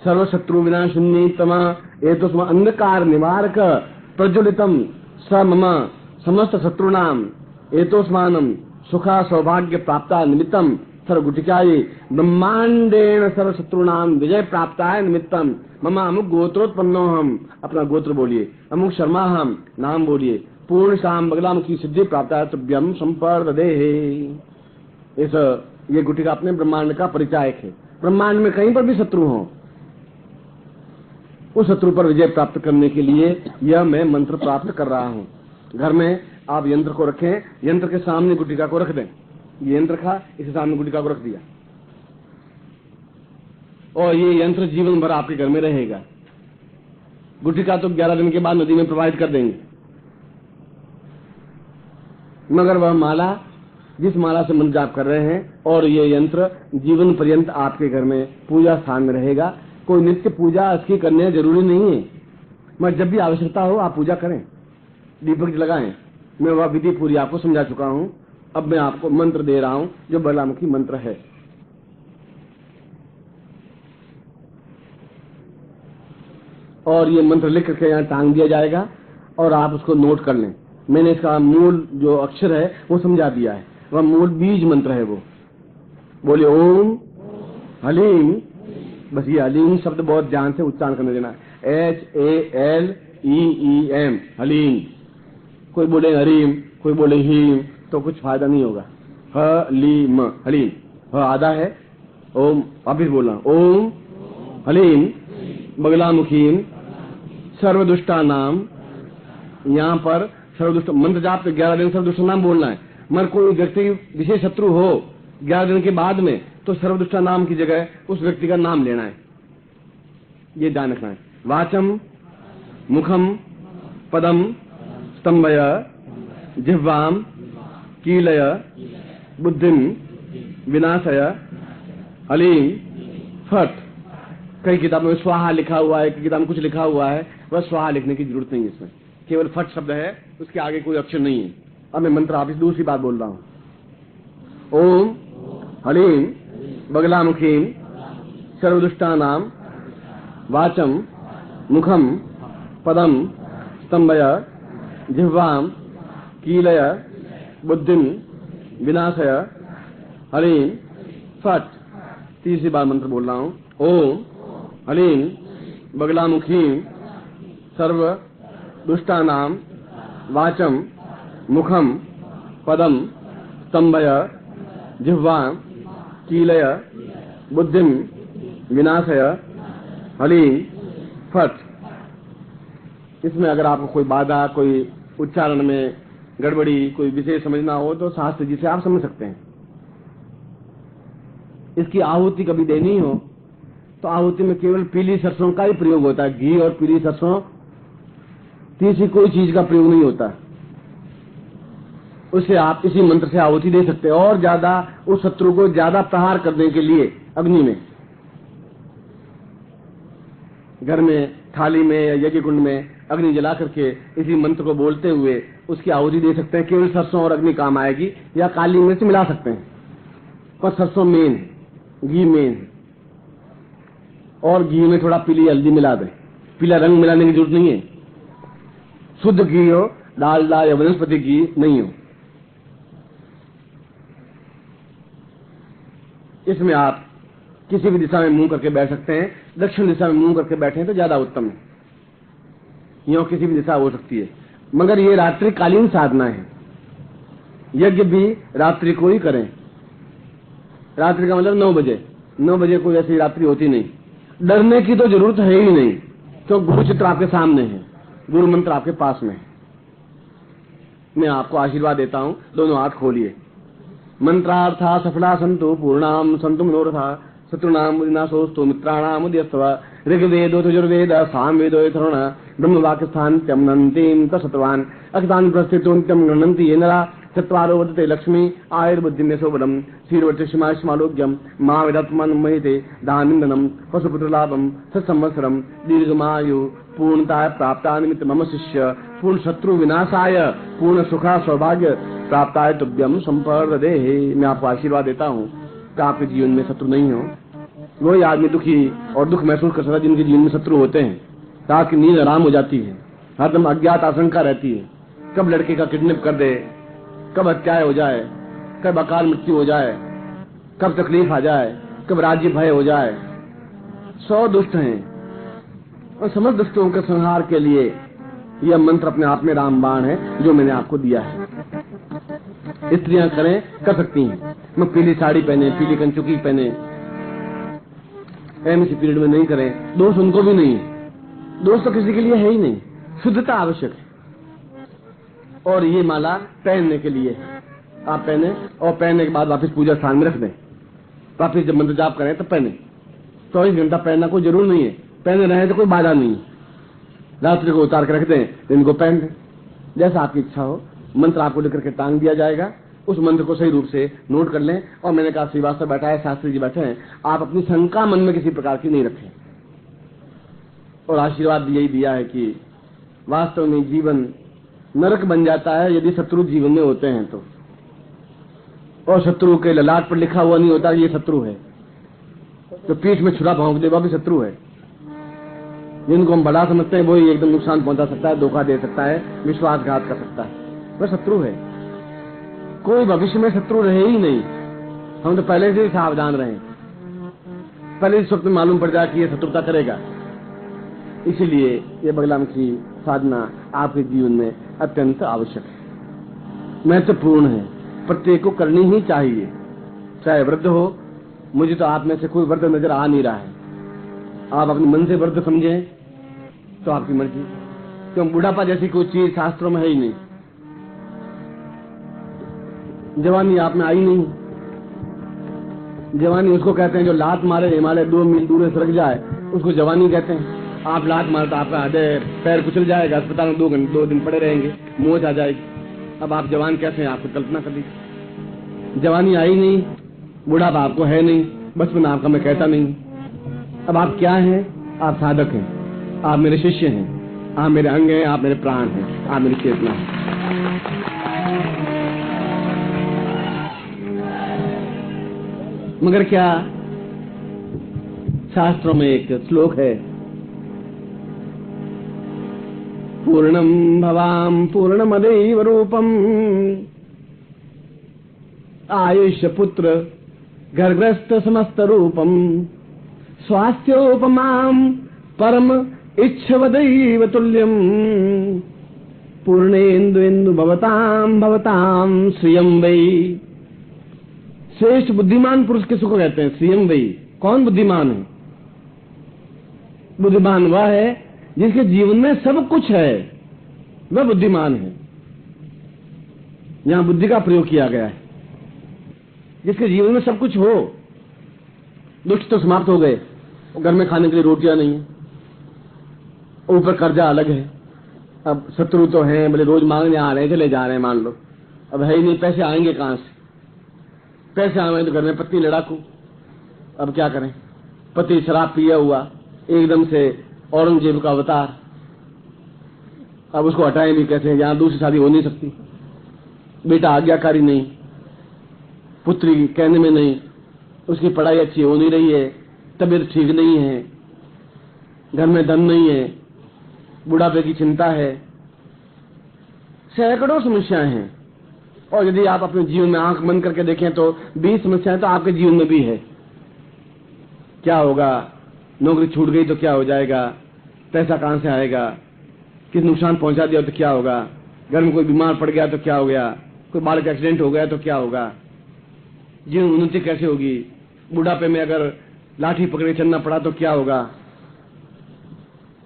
सर्वशत्रु विनाशिनी तमा एतोस्मा अंधकार निवारक प्रज्वलितम स मम समस्त शत्रुनाम एतोस्मानम सुखा सौभाग्य प्राप्ता निमित्तम सर्वगुटिकाये ब्रह्मांडेन सर्वशत्रुनाम विजय प्राप्ताय निमित्तम मम अमुक गोत्रोत्पन्नो हम, अपना गोत्र बोलिए, अमुक शर्मा हम नाम बोलिए, पूर्ण शाम बगलाम की सिद्धि प्राप्ता तुभ्यम संपर्दे। इस ये गुटिका अपने ब्रह्मांड का परिचायक है। ब्रह्मांड में कहीं पर भी शत्रु हो, उस शत्रु पर विजय प्राप्त करने के लिए यह मैं मंत्र प्राप्त कर रहा हूँ। घर में आप यंत्र को रखें, यंत्र के सामने गुटिका को रख दें। ये यंत्र रखा, इसके सामने गुटिका को रख दिया, और ये यंत्र जीवन भर आपके घर में रहेगा। गुटिका तो 11 दिन के बाद नदी में प्रवाहित कर देंगे, मगर वह माला, जिस माला से मंत्र जाप कर रहे हैं, और ये यंत्र जीवन पर्यंत आपके घर में पूजा स्थान में रहेगा। कोई नित्य पूजा इसकी करने जरूरी नहीं है, मगर जब भी आवश्यकता हो आप पूजा करें, दीपक लगाएं। मैं वह विधि पूरी आपको समझा चुका हूं। अब मैं आपको मंत्र दे रहा हूं जो बगलामुखी मंत्र है। और ये मंत्र लिख करके यहाँ टांग दिया जाएगा और आप उसको नोट कर लें। मैंने इसका मूल जो अक्षर है वो समझा दिया है, वह मूल बीज मंत्र है। वो बोले ओम हलीम, बस ये हलीम शब्द बहुत ध्यान से उच्चारण करने देना। HALEEM हलीम। कोई बोले हरीम, कोई बोले हीम, तो कुछ फायदा नहीं होगा। हलीम हलीम, आधा है। ओम, अभी बोलना ओम हलीम बगलामुखीम सर्वदुष्टा नाम। यहाँ पर सर्वदुष्ट मंत्र जाप पे 11 दिन सर्वदुष्ट नाम बोलना है। मगर कोई व्यक्ति विशेष शत्रु हो 11 दिन के बाद में, तो सर्वदुष्टा नाम की जगह उस व्यक्ति का नाम लेना है, ये ध्यान रखना है। वाचम मुखम पदम स्तंभय जिह्वाम कीलय बुद्धिम विनाशय हलीम फट। कई किताबों में स्वाहा लिखा हुआ है, कई किताब में कुछ लिखा हुआ है, वह स्वाहा लिखने की जरूरत नहीं है। इसमें केवल फट शब्द है, उसके आगे कोई अक्षर नहीं है। अब मैं मंत्र आप दूसरी बात बोल रहा हूं। ओम हलीम बगलामुखीम सर्वदुष्टानाम वाचम मुखम पदम स्तंभय जिह्वाम कीलय बुद्धिम विनाशय हलीम फट। तीसरी बार मंत्र बोल रहा हूं। ओम हलीम बगलामुखीम सर्व दुष्टानाम वाचम मुखम पदम स्तंभय जिह्वाम कीलय बुद्धिम विनाशय हलीम फट। इसमें अगर आपको कोई बाधा, कोई उच्चारण में गड़बड़ी, कोई विषय समझना हो तो शास्त्र जी से आप समझ सकते हैं। इसकी आहुति कभी देनी हो तो आहुति में केवल पीली सरसों का ही प्रयोग होता है। घी और पीली सरसों, तीसरी कोई चीज का प्रयोग नहीं होता। उससे आप इसी मंत्र से आहुति दे सकते हैं। और ज्यादा उस शत्रु को ज्यादा प्रहार करने के लिए अग्नि में, घर में थाली में या यज्ञ कुंड में अग्नि जला करके इसी मंत्र को बोलते हुए उसकी आहुति दे सकते हैं। केवल सरसों और अग्नि काम आएगी, या काली मिर्च मिला सकते हैं, पर सरसों मेन है, घी मेन है। और घी में थोड़ा पीली हल्दी मिला दें। पीला रंग मिलाने की जरूरत नहीं है। शुद्ध घी हो, डालडा या वनस्पति घी नहीं हो। इसमें आप किसी भी दिशा में मुंह करके बैठ सकते हैं। दक्षिण दिशा में मुंह करके बैठे तो ज्यादा उत्तम है। यह किसी भी दिशा हो सकती है, मगर ये रात्रिकालीन साधना है। यज्ञ भी रात्रि को ही करें। रात्रि का मतलब 9 बजे। 9 बजे कोई ऐसी रात्रि होती नहीं। डरने की तो जरूरत है ही नहीं, क्योंकि गुरु चित्र आपके सामने है। गुरु मंत्र आपके पास में है। मैं आपको आशीर्वाद देता हूं, दोनों हाथ खोलिए। मंत्रार्था सफला संतु पूर्णाम संतु मनोरथा शत्रुनाम विनाशोस्तु मित्राणाम उदयस्तव। ऋग्वेदो यजुर्वेद सामवेदो यथर्वण ब्रह्म वाक्य स्थान त्यमनन्तीं तत्सत्वान् अखितान् प्रस्थितोन्त्यं गणन्ति ये नरा चत्वारो वदते लक्ष्मी आयुर्बुद्धिं यशोबलम् श्रीर्वक्षमालोक्यं मा वेदात्मानं महिते दानिन्दनं पशुपुत्रलाभं सत्संवत्सरं दीर्घमायु पूर्णताय प्राप्ता निमित्त मम शिष्य पूर्ण शत्रु विनाशाय पूर्ण सुखा सौभाग्य प्राप्ताय तुभ्यम संपर्दे। मैं आपको आशीर्वाद देता हूँ कि आपके जीवन में शत्रु नहीं हो। वही आदमी दुखी और दुख महसूस कर सकता है जिनके जीवन में शत्रु होते हैं। रात की नींद आराम हो जाती है, हरदम अज्ञात आशंका रहती है, कब लड़के का किडनैप कर दे, कब हत्याएं हो जाए, कब अकाल मृत्यु हो जाए, कब तकलीफ आ जाए, कब राज्य भय हो जाए। 100 दुष्ट हैं और समस्त दुष्टों के संहार के लिए यह मंत्र अपने आप में रामबाण है जो मैंने आपको दिया है। स्त्रियां कर सकती हैं। मैं पीली साड़ी पहने, पीली कंचुकी पहने, एमसी पीरियड में नहीं करें। दोष उनको भी नहीं है, दोष तो किसी के लिए है ही नहीं। शुद्धता आवश्यक है और ये माला पहनने के लिए है। आप पहने और पहनने के बाद वापस पूजा स्थान में रख दें। वापस जब मंत्र जाप करें तब पहने। 24 घंटा पहनना कोई जरूर नहीं है, पहने रहे तो कोई बाधा नहीं है। रात्रि को उतार कर रख दें, दिन को पहन दें, जैसा आपकी इच्छा हो। मंत्र आपको लेकर के टांग दिया जाएगा। उस मंत्र को सही रूप से नोट कर लें। और मैंने कहा श्रीवास्तव बैठा है, शास्त्री जी बैठे हैं, आप अपनी शंका मन में किसी प्रकार की नहीं रखें। और आशीर्वाद यही दिया है कि वास्तव में जीवन नरक बन जाता है यदि शत्रु जीवन में होते हैं तो। और शत्रु के ललाट पर लिखा हुआ नहीं होता ये शत्रु है। तो पीठ में छुरा भोंक दे वह भी शत्रु है। जिनको हम बड़ा समझते हैं वही एकदम नुकसान पहुंचा सकता है, धोखा दे सकता है, विश्वासघात कर सकता है, वह शत्रु है। कोई भविष्य में शत्रु रहे ही नहीं। हम तो पहले से ही सावधान रहे, पहले इस वक्त में मालूम पड़ जाए कि ये शत्रुता करेगा। इसीलिए ये बगलामुखी साधना आपके जीवन में अत्यंत आवश्यक है, महत्वपूर्ण है, प्रत्येक को करनी ही चाहिए। चाहे वृद्ध हो, मुझे तो आप में से कोई वृद्ध नजर आ नहीं रहा है। आप अपने मन से वृद्ध समझें तो आपकी मर्जी, क्यों बुढ़ापा जैसी कोई चीज शास्त्रों में है ही नहीं। जवानी आप में आई नहीं। जवानी उसको कहते हैं जो लात मारे हिमालय 2 मील दूर सरक जाए, उसको जवानी कहते हैं। आप लात मारे तो आपका हृदय पैर कुचल जाएगा, अस्पताल में 2 दिन पड़े रहेंगे, मोच आ जाएगी। अब आप जवान कैसे हैं, आपको कल्पना कर लीजिए। जवानी आई नहीं, बुढ़ापा आपको है नहीं, बचपन आपका मैं कहता नहीं। अब आप क्या हैं? आप साधक हैं, आप मेरे शिष्य हैं, आप मेरे अंग हैं, आप मेरे प्राण हैं, आप मेरी चेतना हैं। मगर क्या शास्त्रों में एक श्लोक है, पूर्णम भवाम पूर्णमदैव रूपम आयुष्य पुत्र गर्भस्थ समस्त रूपम स्वास्थ्योपमाम परम इच्छवदैव तुल्यम पूर्णेन्दु भवताम भवताम श्रियम वै। श्रेष्ठ बुद्धिमान पुरुष किसको कहते हैं? श्रियम वै। कौन बुद्धिमान है? बुद्धिमान वह है जिसके जीवन में सब कुछ है, वह बुद्धिमान है। यहां बुद्धि का प्रयोग किया गया है। जिसके जीवन में सब कुछ हो। दुष्ट तो समाप्त हो गए, घर में खाने के लिए रोटियां नहीं है, ऊपर कर्जा अलग है। अब शत्रु तो हैं, बोले रोज मांगने आ रहे हैं, चले जा रहे हैं, मान लो अब है ही नहीं, पैसे आएंगे कहां से? पैसे आए तो घर में पत्नी लड़ाकू। अब क्या करें? पति शराब पिया हुआ, एकदम से औरंगजेब का अवतार। अब उसको हटाएं भी कैसे? यहां दूसरी शादी हो नहीं सकती। बेटा आज्ञाकारी नहीं, पुत्री कहने में नहीं, उसकी पढ़ाई अच्छी हो नहीं रही है, तबीयत ठीक नहीं है, घर में धन नहीं है, बुढ़ापे की चिंता है, सैकड़ों समस्याएं हैं। और यदि आप अपने जीवन में आंख बंद करके देखें तो 20 समस्याएं तो आपके जीवन में भी है। क्या होगा? नौकरी छूट गई तो क्या हो जाएगा? पैसा कहां से आएगा? किस नुकसान पहुंचा दिया तो क्या होगा? घर में कोई बीमार पड़ गया तो क्या हो गया? कोई बालक एक्सीडेंट हो गया तो क्या होगा? जीवन उन्नति कैसे होगी? बुढ़ापे में अगर लाठी पकड़े चलना पड़ा तो क्या होगा?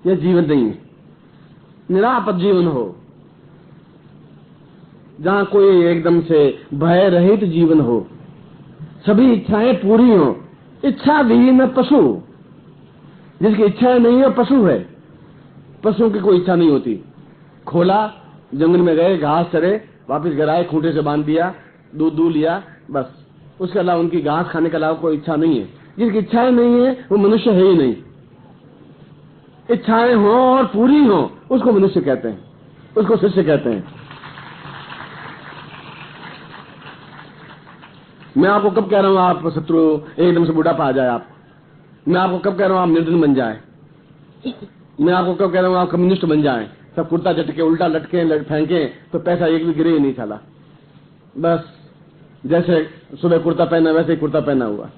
यह जीवन नहीं है। निरापद जीवन हो, जहां कोई एकदम से भय रहित जीवन हो, सभी इच्छाएं पूरी हो। इच्छा विहीन पशु, जिसकी इच्छाएं नहीं है पशु है। पशुओं की कोई इच्छा नहीं होती। खोला, जंगल में गए, घास चरे, वापस घर आए, खूंटे से बांध दिया, दूध लिया, बस। उसके अलावा उनकी घास खाने के अलावा कोई इच्छा नहीं है। जिसकी इच्छाएं नहीं है वो मनुष्य है ही नहीं। इच्छाएं हो और पूरी हो उसको मनुष्य कहते हैं, उसको शिष्य कहते हैं। मैं आपको कब कह रहा हूं आप शत्रु एकदम से बुढ़ापा आ जाए? आप, मैं आपको कब कह रहा हूं आप निर्धन बन जाए? मैं आपको कब कह रहा हूं आप कम्युनिस्ट बन जाए, सब कुर्ता झटके उल्टा लटके फेंके तो पैसा एक भी गिरे ही नहीं साला। बस जैसे सुबह कुर्ता पहना वैसे ही कुर्ता पहना हुआ।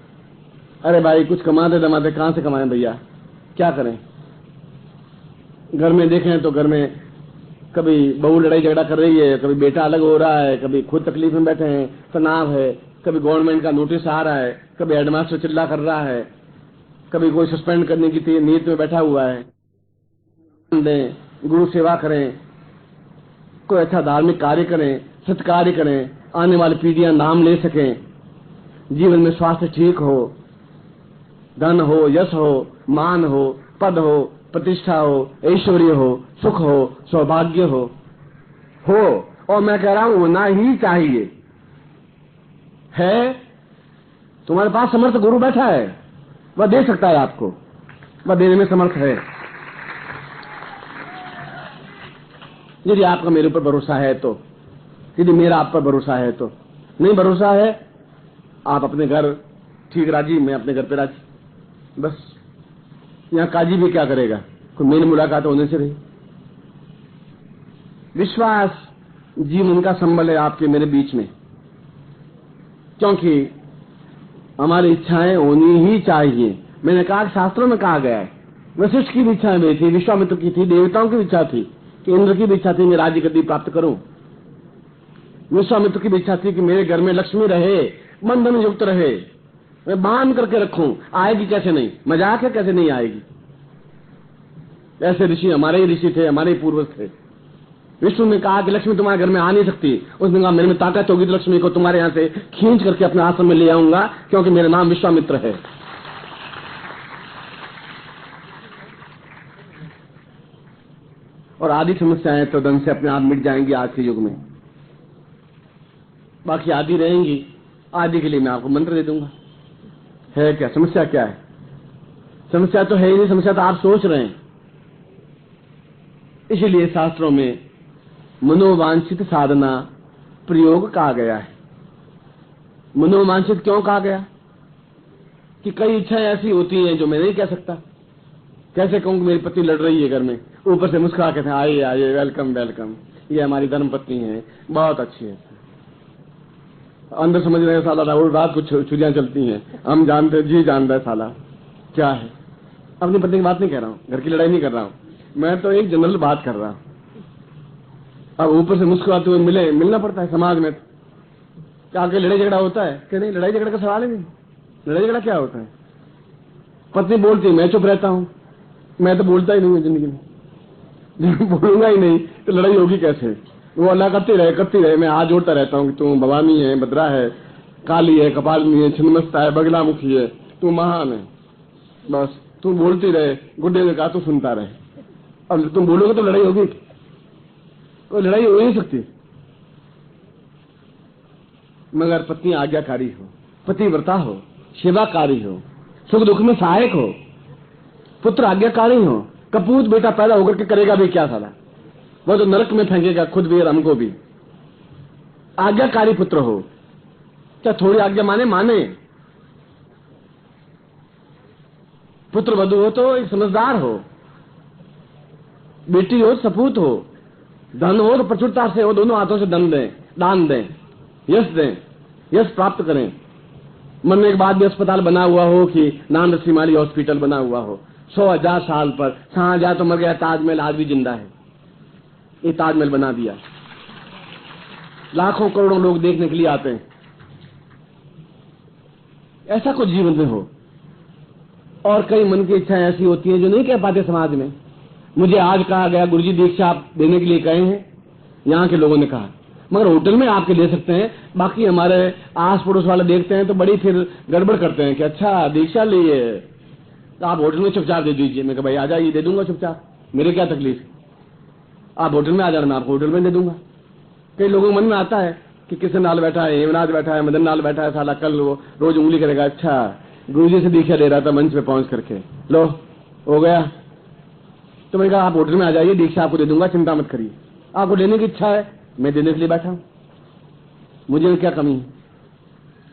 अरे भाई कुछ कमाते दमाते कहां से कमाएं भैया, क्या करें? घर में देखें तो घर में कभी बहू लड़ाई झगड़ा कर रही है, कभी बेटा अलग हो रहा है, कभी खुद तकलीफ में बैठे हैं, तनाव है, कभी गवर्नमेंट का नोटिस आ रहा है, कभी हेडमास्टर चिल्ला कर रहा है, कभी कोई सस्पेंड करने की नीयत में बैठा हुआ है। दें, गुरु सेवा करें, कोई अच्छा धार्मिक कार्य करें, सत्कार्य करें, आने वाली पीढ़ियां नाम ले सकें, जीवन में स्वास्थ्य ठीक हो, धन हो, यश हो, मान हो, पद हो, प्रतिष्ठा हो, ऐश्वर्य हो, सुख हो, सौभाग्य हो। और मैं कह रहा हूं होना ही चाहिए। है तुम्हारे पास समर्थ गुरु बैठा है, वह दे सकता है आपको, वह देने में समर्थ है। यदि आपका मेरे ऊपर भरोसा है तो, यदि मेरा आप पर भरोसा है तो। नहीं भरोसा है, आप अपने घर ठीक राजी, मैं अपने घर पे राजी, बस। यहां काजी भी क्या करेगा, कोई मेल मुलाकात होने से रही। विश्वास जीवन का संबल है आपके मेरे बीच में, क्योंकि हमारी इच्छाएं होनी ही चाहिए। मैंने कहा शास्त्रों में कहा गया है, वशिष्ठ की भी इच्छाएं भी थी, विश्वामित्र की थी, देवताओं की इच्छा थी कि इंद्र की भी इच्छा थी मैं राज्य गद्दी प्राप्त करूं। विश्वामित्र की भी इच्छा थी कि मेरे घर में लक्ष्मी रहे, बंधन युक्त रहे, मैं बांध करके रखूं। आएगी कैसे नहीं, मजाक है, कैसे नहीं आएगी। ऐसे ऋषि हमारे ही ऋषि थे, हमारे ही पूर्वज थे। विष्णु ने कहा कि लक्ष्मी तुम्हारे घर में आ नहीं सकती। उसने कहा मेरे में ताकत होगी तो लक्ष्मी को तुम्हारे यहां से खींच करके अपने आश्रम में ले आऊंगा, क्योंकि मेरा नाम विश्वामित्र है। और आदि समस्याएं तो दम से अपने आप मिट जाएंगी आज के युग में, बाकी आदि रहेंगी। आदि के लिए मैं आपको मंत्र दे दूंगा। है क्या समस्या, क्या है? समस्या तो है ही नहीं, समस्या तो आप सोच रहे हैं। इसीलिए शास्त्रों में मनोवांछित साधना प्रयोग कहा गया है। मनोवांछित क्यों कहा गया? कि कई इच्छाएं ऐसी होती हैं जो मैं नहीं कह सकता। कैसे कहूं कि मेरी पत्नी लड़ रही है घर में, ऊपर से मुस्कुरा के आइए आइए, वेलकम वेलकम, ये हमारी धर्म पत्नी है, बहुत अच्छी है। अंदर समझ रहे हैं साला राहुल रात को छुरियां चलती हैं, हम जानते, जी जानता है साला क्या है। अपनी पत्नी की बात नहीं कह रहा हूं, घर की लड़ाई नहीं कर रहा हूं, मैं तो एक जनरल बात कर रहा हूं। अब ऊपर से मुस्कुराते हुए मिलना पड़ता है समाज में। क्या आगे लड़ाई झगड़ा होता है कि नहीं? लड़ाई झगड़ा का सवाल ही नहीं। लड़ाई झगड़ा क्या होता है? पत्नी बोलती, मैं चुप रहता हूं, मैं तो बोलता ही नहीं हूं जिंदगी में। बोलूंगा ही नहीं तो लड़ाई होगी कैसे? वो अल्लाह करती रहे, मैं हाथ जोड़ता रहता हूँ कि तू भवानी है, भद्रा है, काली है, कपालिनी है, छिन्नमस्ता है, बगलामुखी है, तू महान है। बस तू बोलती रहे, गुड्डे ने कहा तू सुनता रहे। अब तुम बोलोगे तो लड़ाई होगी? तो लड़ाई हो नहीं सकती। मगर पत्नी आज्ञाकारी हो, पतिव्रता हो, सेवाकारी हो, सुख दुख में सहायक हो, पुत्र आज्ञाकारी हो। कपूत बेटा पैदा होकर के करेगा भी क्या साला, वो तो नरक में फेंकेगा खुद भी और हमको भी। आज्ञाकारी पुत्र हो, क्या थोड़ी आज्ञा माने। पुत्र वधु हो तो एक समझदार हो, बेटी हो सपूत हो, धन हो तो प्रचुरता से हो, दोनों हाथों से दान दें, यश प्राप्त करें। मरने के बाद भी अस्पताल बना हुआ हो कि नान रसीमाली हॉस्पिटल बना हुआ हो, 100,000 साल पर। शाहजहां तो मर गया, ताजमहल आज भी जिंदा है। ये ताजमहल बना दिया, लाखों करोड़ों लोग देखने के लिए आते हैं। ऐसा कुछ जीवन में हो। और कई मन की इच्छाएं ऐसी होती हैं जो नहीं कह पाते समाज में, मुझे आज कहा गया गुरुजी दीक्षा आप देने के लिए कहे हैं, यहाँ के लोगों ने कहा, मगर होटल में आपके दे सकते हैं, बाकी हमारे आस पड़ोस वाले देखते हैं तो बड़ी फिर गड़बड़ करते हैं कि अच्छा दीक्षा ली है तो आप होटल में चुपचाप दे दीजिए। मैं कहा भाई आ जाइए, दे दूंगा चुपचाप, मेरे क्या तकलीफ, आप होटल में आ जाना, मैं आपको होटल में दे दूंगा। कई लोगों के मन में आता है कि किशन नाल बैठा है, हेमराज बैठा है, मदन नाल बैठा है, साला कल वो रोज उंगली करेगा, अच्छा गुरुजी से दीक्षा ले रहा था मंच पे पहुंच करके, लो हो गया। तो मैंने कहा आप होटल में आ जाइए, दीक्षा आपको दे दूंगा, चिंता मत करिए। आपको लेने की इच्छा है, मैं देने के लिए बैठा हूं, मुझे क्या कमी है,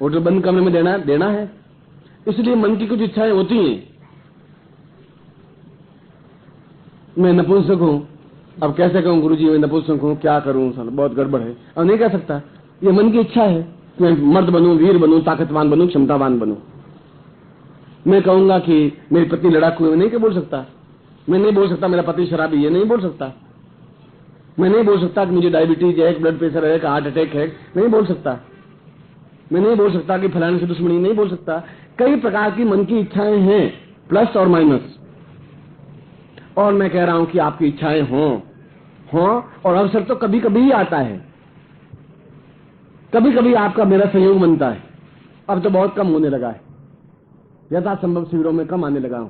होटल बंद कमरे में देना है। इसलिए मन की कुछ इच्छाएं होती हैं। मैं नपुंसक हूं, अब कैसे कहूं गुरुजी मैं नपुंसक हूं, क्या करूं, साला बहुत गड़बड़ है, अब नहीं कह सकता। ये मन की इच्छा है, मैं मर्द बनूं, वीर बनूं, ताकतवान बनूं, क्षमतावान बनूं। मैं कहूंगा कि मेरी पत्नी लड़ाकू है, मैं नहीं बोल सकता। मैं नहीं बोल सकता मेरा पति शराबी है, नहीं बोल सकता। मैं नहीं बोल सकता कि मुझे डायबिटीज है, ब्लड प्रेशर है, हार्ट अटैक है, नहीं बोल सकता। मैं नहीं बोल सकता कि फलाने से दुश्मनी, नहीं बोल सकता। कई प्रकार की मन की इच्छाएं हैं, प्लस और माइनस। और मैं कह रहा हूं कि आपकी इच्छाएं हों और अवसर तो कभी कभी ही आता है, कभी कभी आपका मेरा संयोग बनता है। अब तो बहुत कम होने लगा है, यथासंभव शिविरों में कम आने लगा हूं,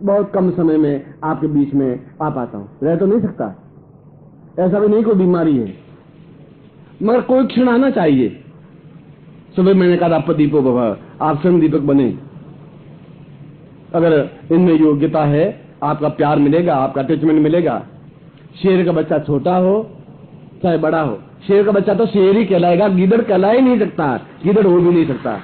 बहुत कम समय में आपके बीच में आ पाता हूं। रह तो नहीं सकता, ऐसा भी नहीं कोई बीमारी है, मगर कोई क्षण आना चाहिए। सुबह मैंने कहा आप दीपो भव, आप स्वयं दीपक बने। अगर इनमें योग्यता है, आपका प्यार मिलेगा, आपका अटैचमेंट मिलेगा। शेर का बच्चा छोटा हो चाहे बड़ा हो, शेर का बच्चा तो शेर ही कहलाएगा, गीदड़ कहला ही नहीं सकता, गीदड़ हो भी नहीं सकता,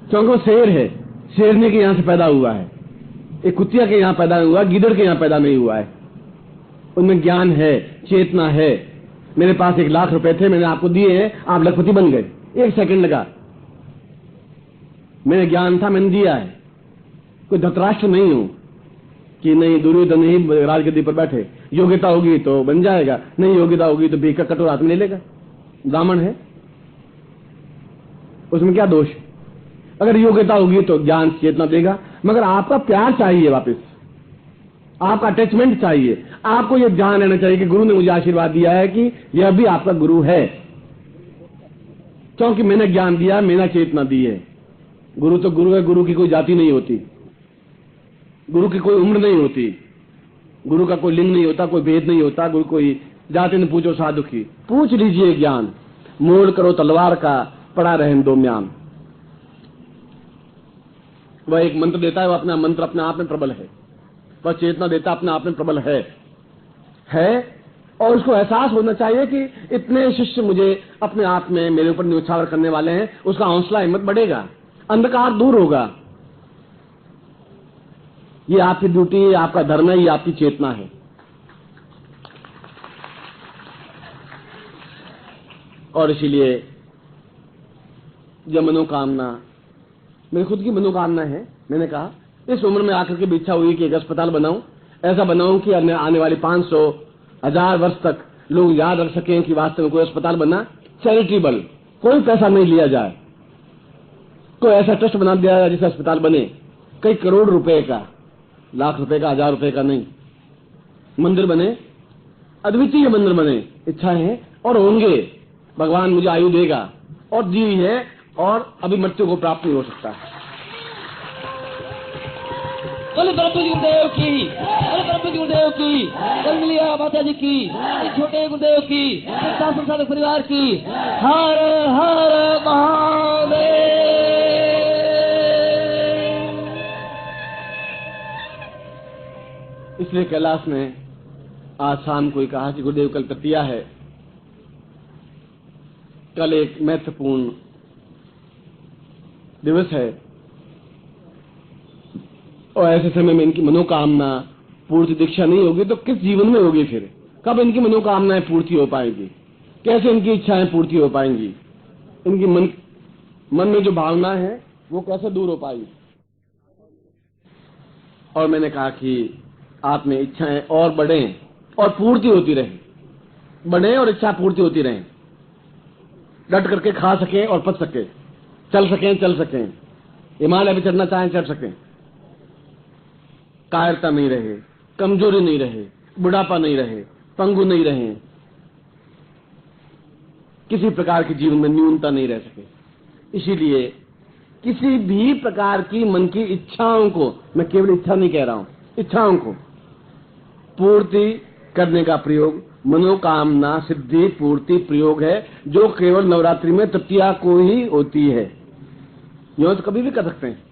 क्योंकि वो शेर है। शेरनी के यहां से पैदा हुआ है, एक कुतिया के यहां पैदा हुआ, गीदड़ के यहां पैदा नहीं हुआ है। उनमें ज्ञान है, चेतना है। मेरे पास 1 लाख रुपए थे, मैंने आपको दिए हैं, आप लखपति बन गए, 1 सेकंड लगा। मेरे ज्ञान था, मैंने दिया है। कोई धतराष्ट्र नहीं हूं कि नहीं दुर्योधन ही राजगद्दी पर बैठे, योग्यता होगी तो बन जाएगा, नहीं योग्यता होगी तो भीख का कटोरा हाथ में ले लेगा। ब्राह्मण है, उसमें क्या दोष? अगर योग्यता होगी तो ज्ञान चेतना देगा, मगर आपका प्यार चाहिए, वापस आपका अटैचमेंट चाहिए। आपको यह ध्यान रहना चाहिए कि गुरु ने मुझे आशीर्वाद दिया है कि यह भी आपका गुरु है, क्योंकि मैंने ज्ञान दिया, मैंने चेतना दी है। गुरु तो गुरु है, गुरु की कोई जाति नहीं होती, गुरु की कोई उम्र नहीं होती, गुरु का कोई लिंग नहीं होता, कोई भेद नहीं होता। गुरु कोई जाति न पूछो साधु की, पूछ लीजिए ज्ञान। मोल करो तलवार का, पड़ा रहन दो म्यान। वह एक मंत्र देता है, वह अपना मंत्र अपने आप में प्रबल है, वह चेतना देता अपने आप में प्रबल है। और उसको एहसास होना चाहिए कि इतने शिष्य मुझे अपने आप में मेरे ऊपर न्यौछावर करने वाले हैं, उसका हौसला हिम्मत बढ़ेगा, अंधकार दूर होगा। ये आपकी ड्यूटी है, आपका धर्म है, ये आपकी चेतना है। और इसीलिए जब मनोकामना, मेरी खुद की मनोकामना है, मैंने कहा इस उम्र में आकर के भी इच्छा हुई कि एक अस्पताल बनाऊं, ऐसा बनाऊं कि आने वाली 500 1000 वर्ष तक लोग याद रख सकें कि वास्तव में कोई अस्पताल बना, चैरिटेबल, कोई पैसा नहीं लिया जाए, कोई ऐसा ट्रस्ट बना दिया जाए जिससे अस्पताल बने, कई करोड़ रुपए का, लाख रुपए का, 1000 रुपए का नहीं, मंदिर बने, अद्वितीय मंदिर बने। इच्छाएं हैं और होंगे, भगवान मुझे आयु देगा और दी है, और अभी मृत्यु को प्राप्त नहीं हो सकता। बोले ब्रह्म गुरुदेव की, बोले ब्रह्म गुरुदेव की, कल मिलिया माता जी की, छोटे गुरुदेव की, संसाधक परिवार की। हर हर महादेव। इसलिए कैलाश में आज शाम को कहा कि गुरुदेव कल तृतीया है, कल एक महत्वपूर्ण दिवस है, और ऐसे समय में इनकी मनोकामना पूर्ति दीक्षा नहीं होगी तो किस जीवन में होगी? फिर कब इनकी मनोकामनाएं पूर्ति हो पाएंगी? कैसे इनकी इच्छाएं पूर्ति हो पाएंगी? इनकी मन में जो भावना है वो कैसे दूर हो पाएगी? और मैंने कहा कि आप में इच्छाएं और बढ़ें और पूर्ति होती रहे, बढ़े और इच्छा पूर्ति होती रहे, डट करके खा सकें और पच सके, चल सकें, हिमालय पे चढ़ना चाहें चढ़ सकें, कायरता नहीं रहे, कमजोरी नहीं रहे, बुढ़ापा नहीं रहे, पंगु नहीं रहे, किसी प्रकार के जीवन में न्यूनता नहीं रह सके। इसीलिए किसी भी प्रकार की मन की इच्छाओं को, मैं केवल इच्छा नहीं कह रहा हूं, इच्छाओं को पूर्ति करने का प्रयोग मनोकामना सिद्धि पूर्ति प्रयोग है, जो केवल नवरात्रि में तृतीया को ही होती है। यह तो कभी भी कर सकते हैं,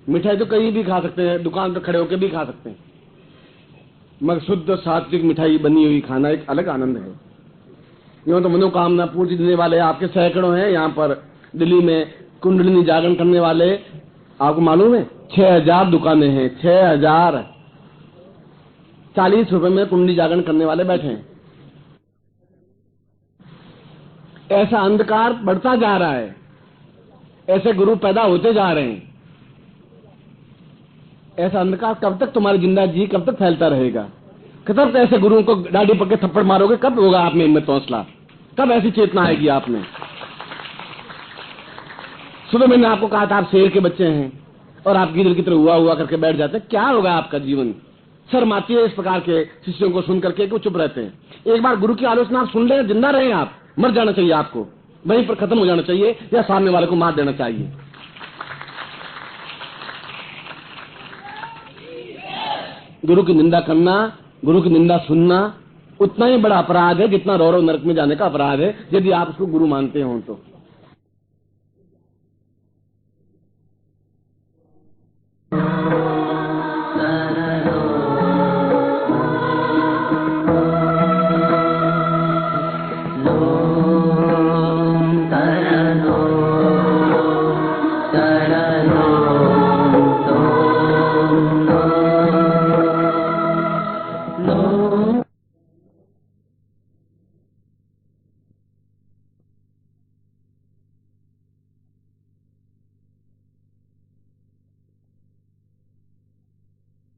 मिठाई तो कहीं भी खा सकते हैं, दुकान पर खड़े होकर भी खा सकते हैं, मगर शुद्ध सात्विक मिठाई बनी हुई खाना एक अलग आनंद है। यूं तो मनोकामना पूर्ति देने वाले आपके सैकड़ों हैं। यहाँ पर दिल्ली में कुंडलिनी जागरण करने वाले आपको मालूम है 6000 दुकानें हैं, 6000 40 रुपए में कुंडली जागरण करने वाले बैठे हैं। ऐसा अंधकार बढ़ता जा रहा है, ऐसे गुरु पैदा होते जा रहे हैं। ऐसा अंधकार कब तक तुम्हारी जिंदगी कब तक फैलता रहेगा? कब तक ऐसे गुरुओं को डांडी पकड़ थप्पड़ मारोगे? कब होगा आप में हिम्मत हौसला? कब ऐसी चेतना आएगी आप में? सुबह मैंने आपको कहा था आप शेर के बच्चे हैं और आप गिदड़ की तरह हुआ हुआ करके बैठ जाते, क्या होगा आपका जीवन? शर्म आती है इस प्रकार के शिष्यों को सुन करके कि चुप रहते हैं। एक बार गुरु की आलोचना आप सुन ले, जिंदा रहे आप, मर जाना चाहिए आपको, वहीं पर खत्म हो जाना चाहिए या सामने वाले को मार देना चाहिए। गुरु की निंदा करना, गुरु की निंदा सुनना उतना ही बड़ा अपराध है जितना रौरव नरक में जाने का अपराध है, यदि आप उसको गुरु मानते हो तो।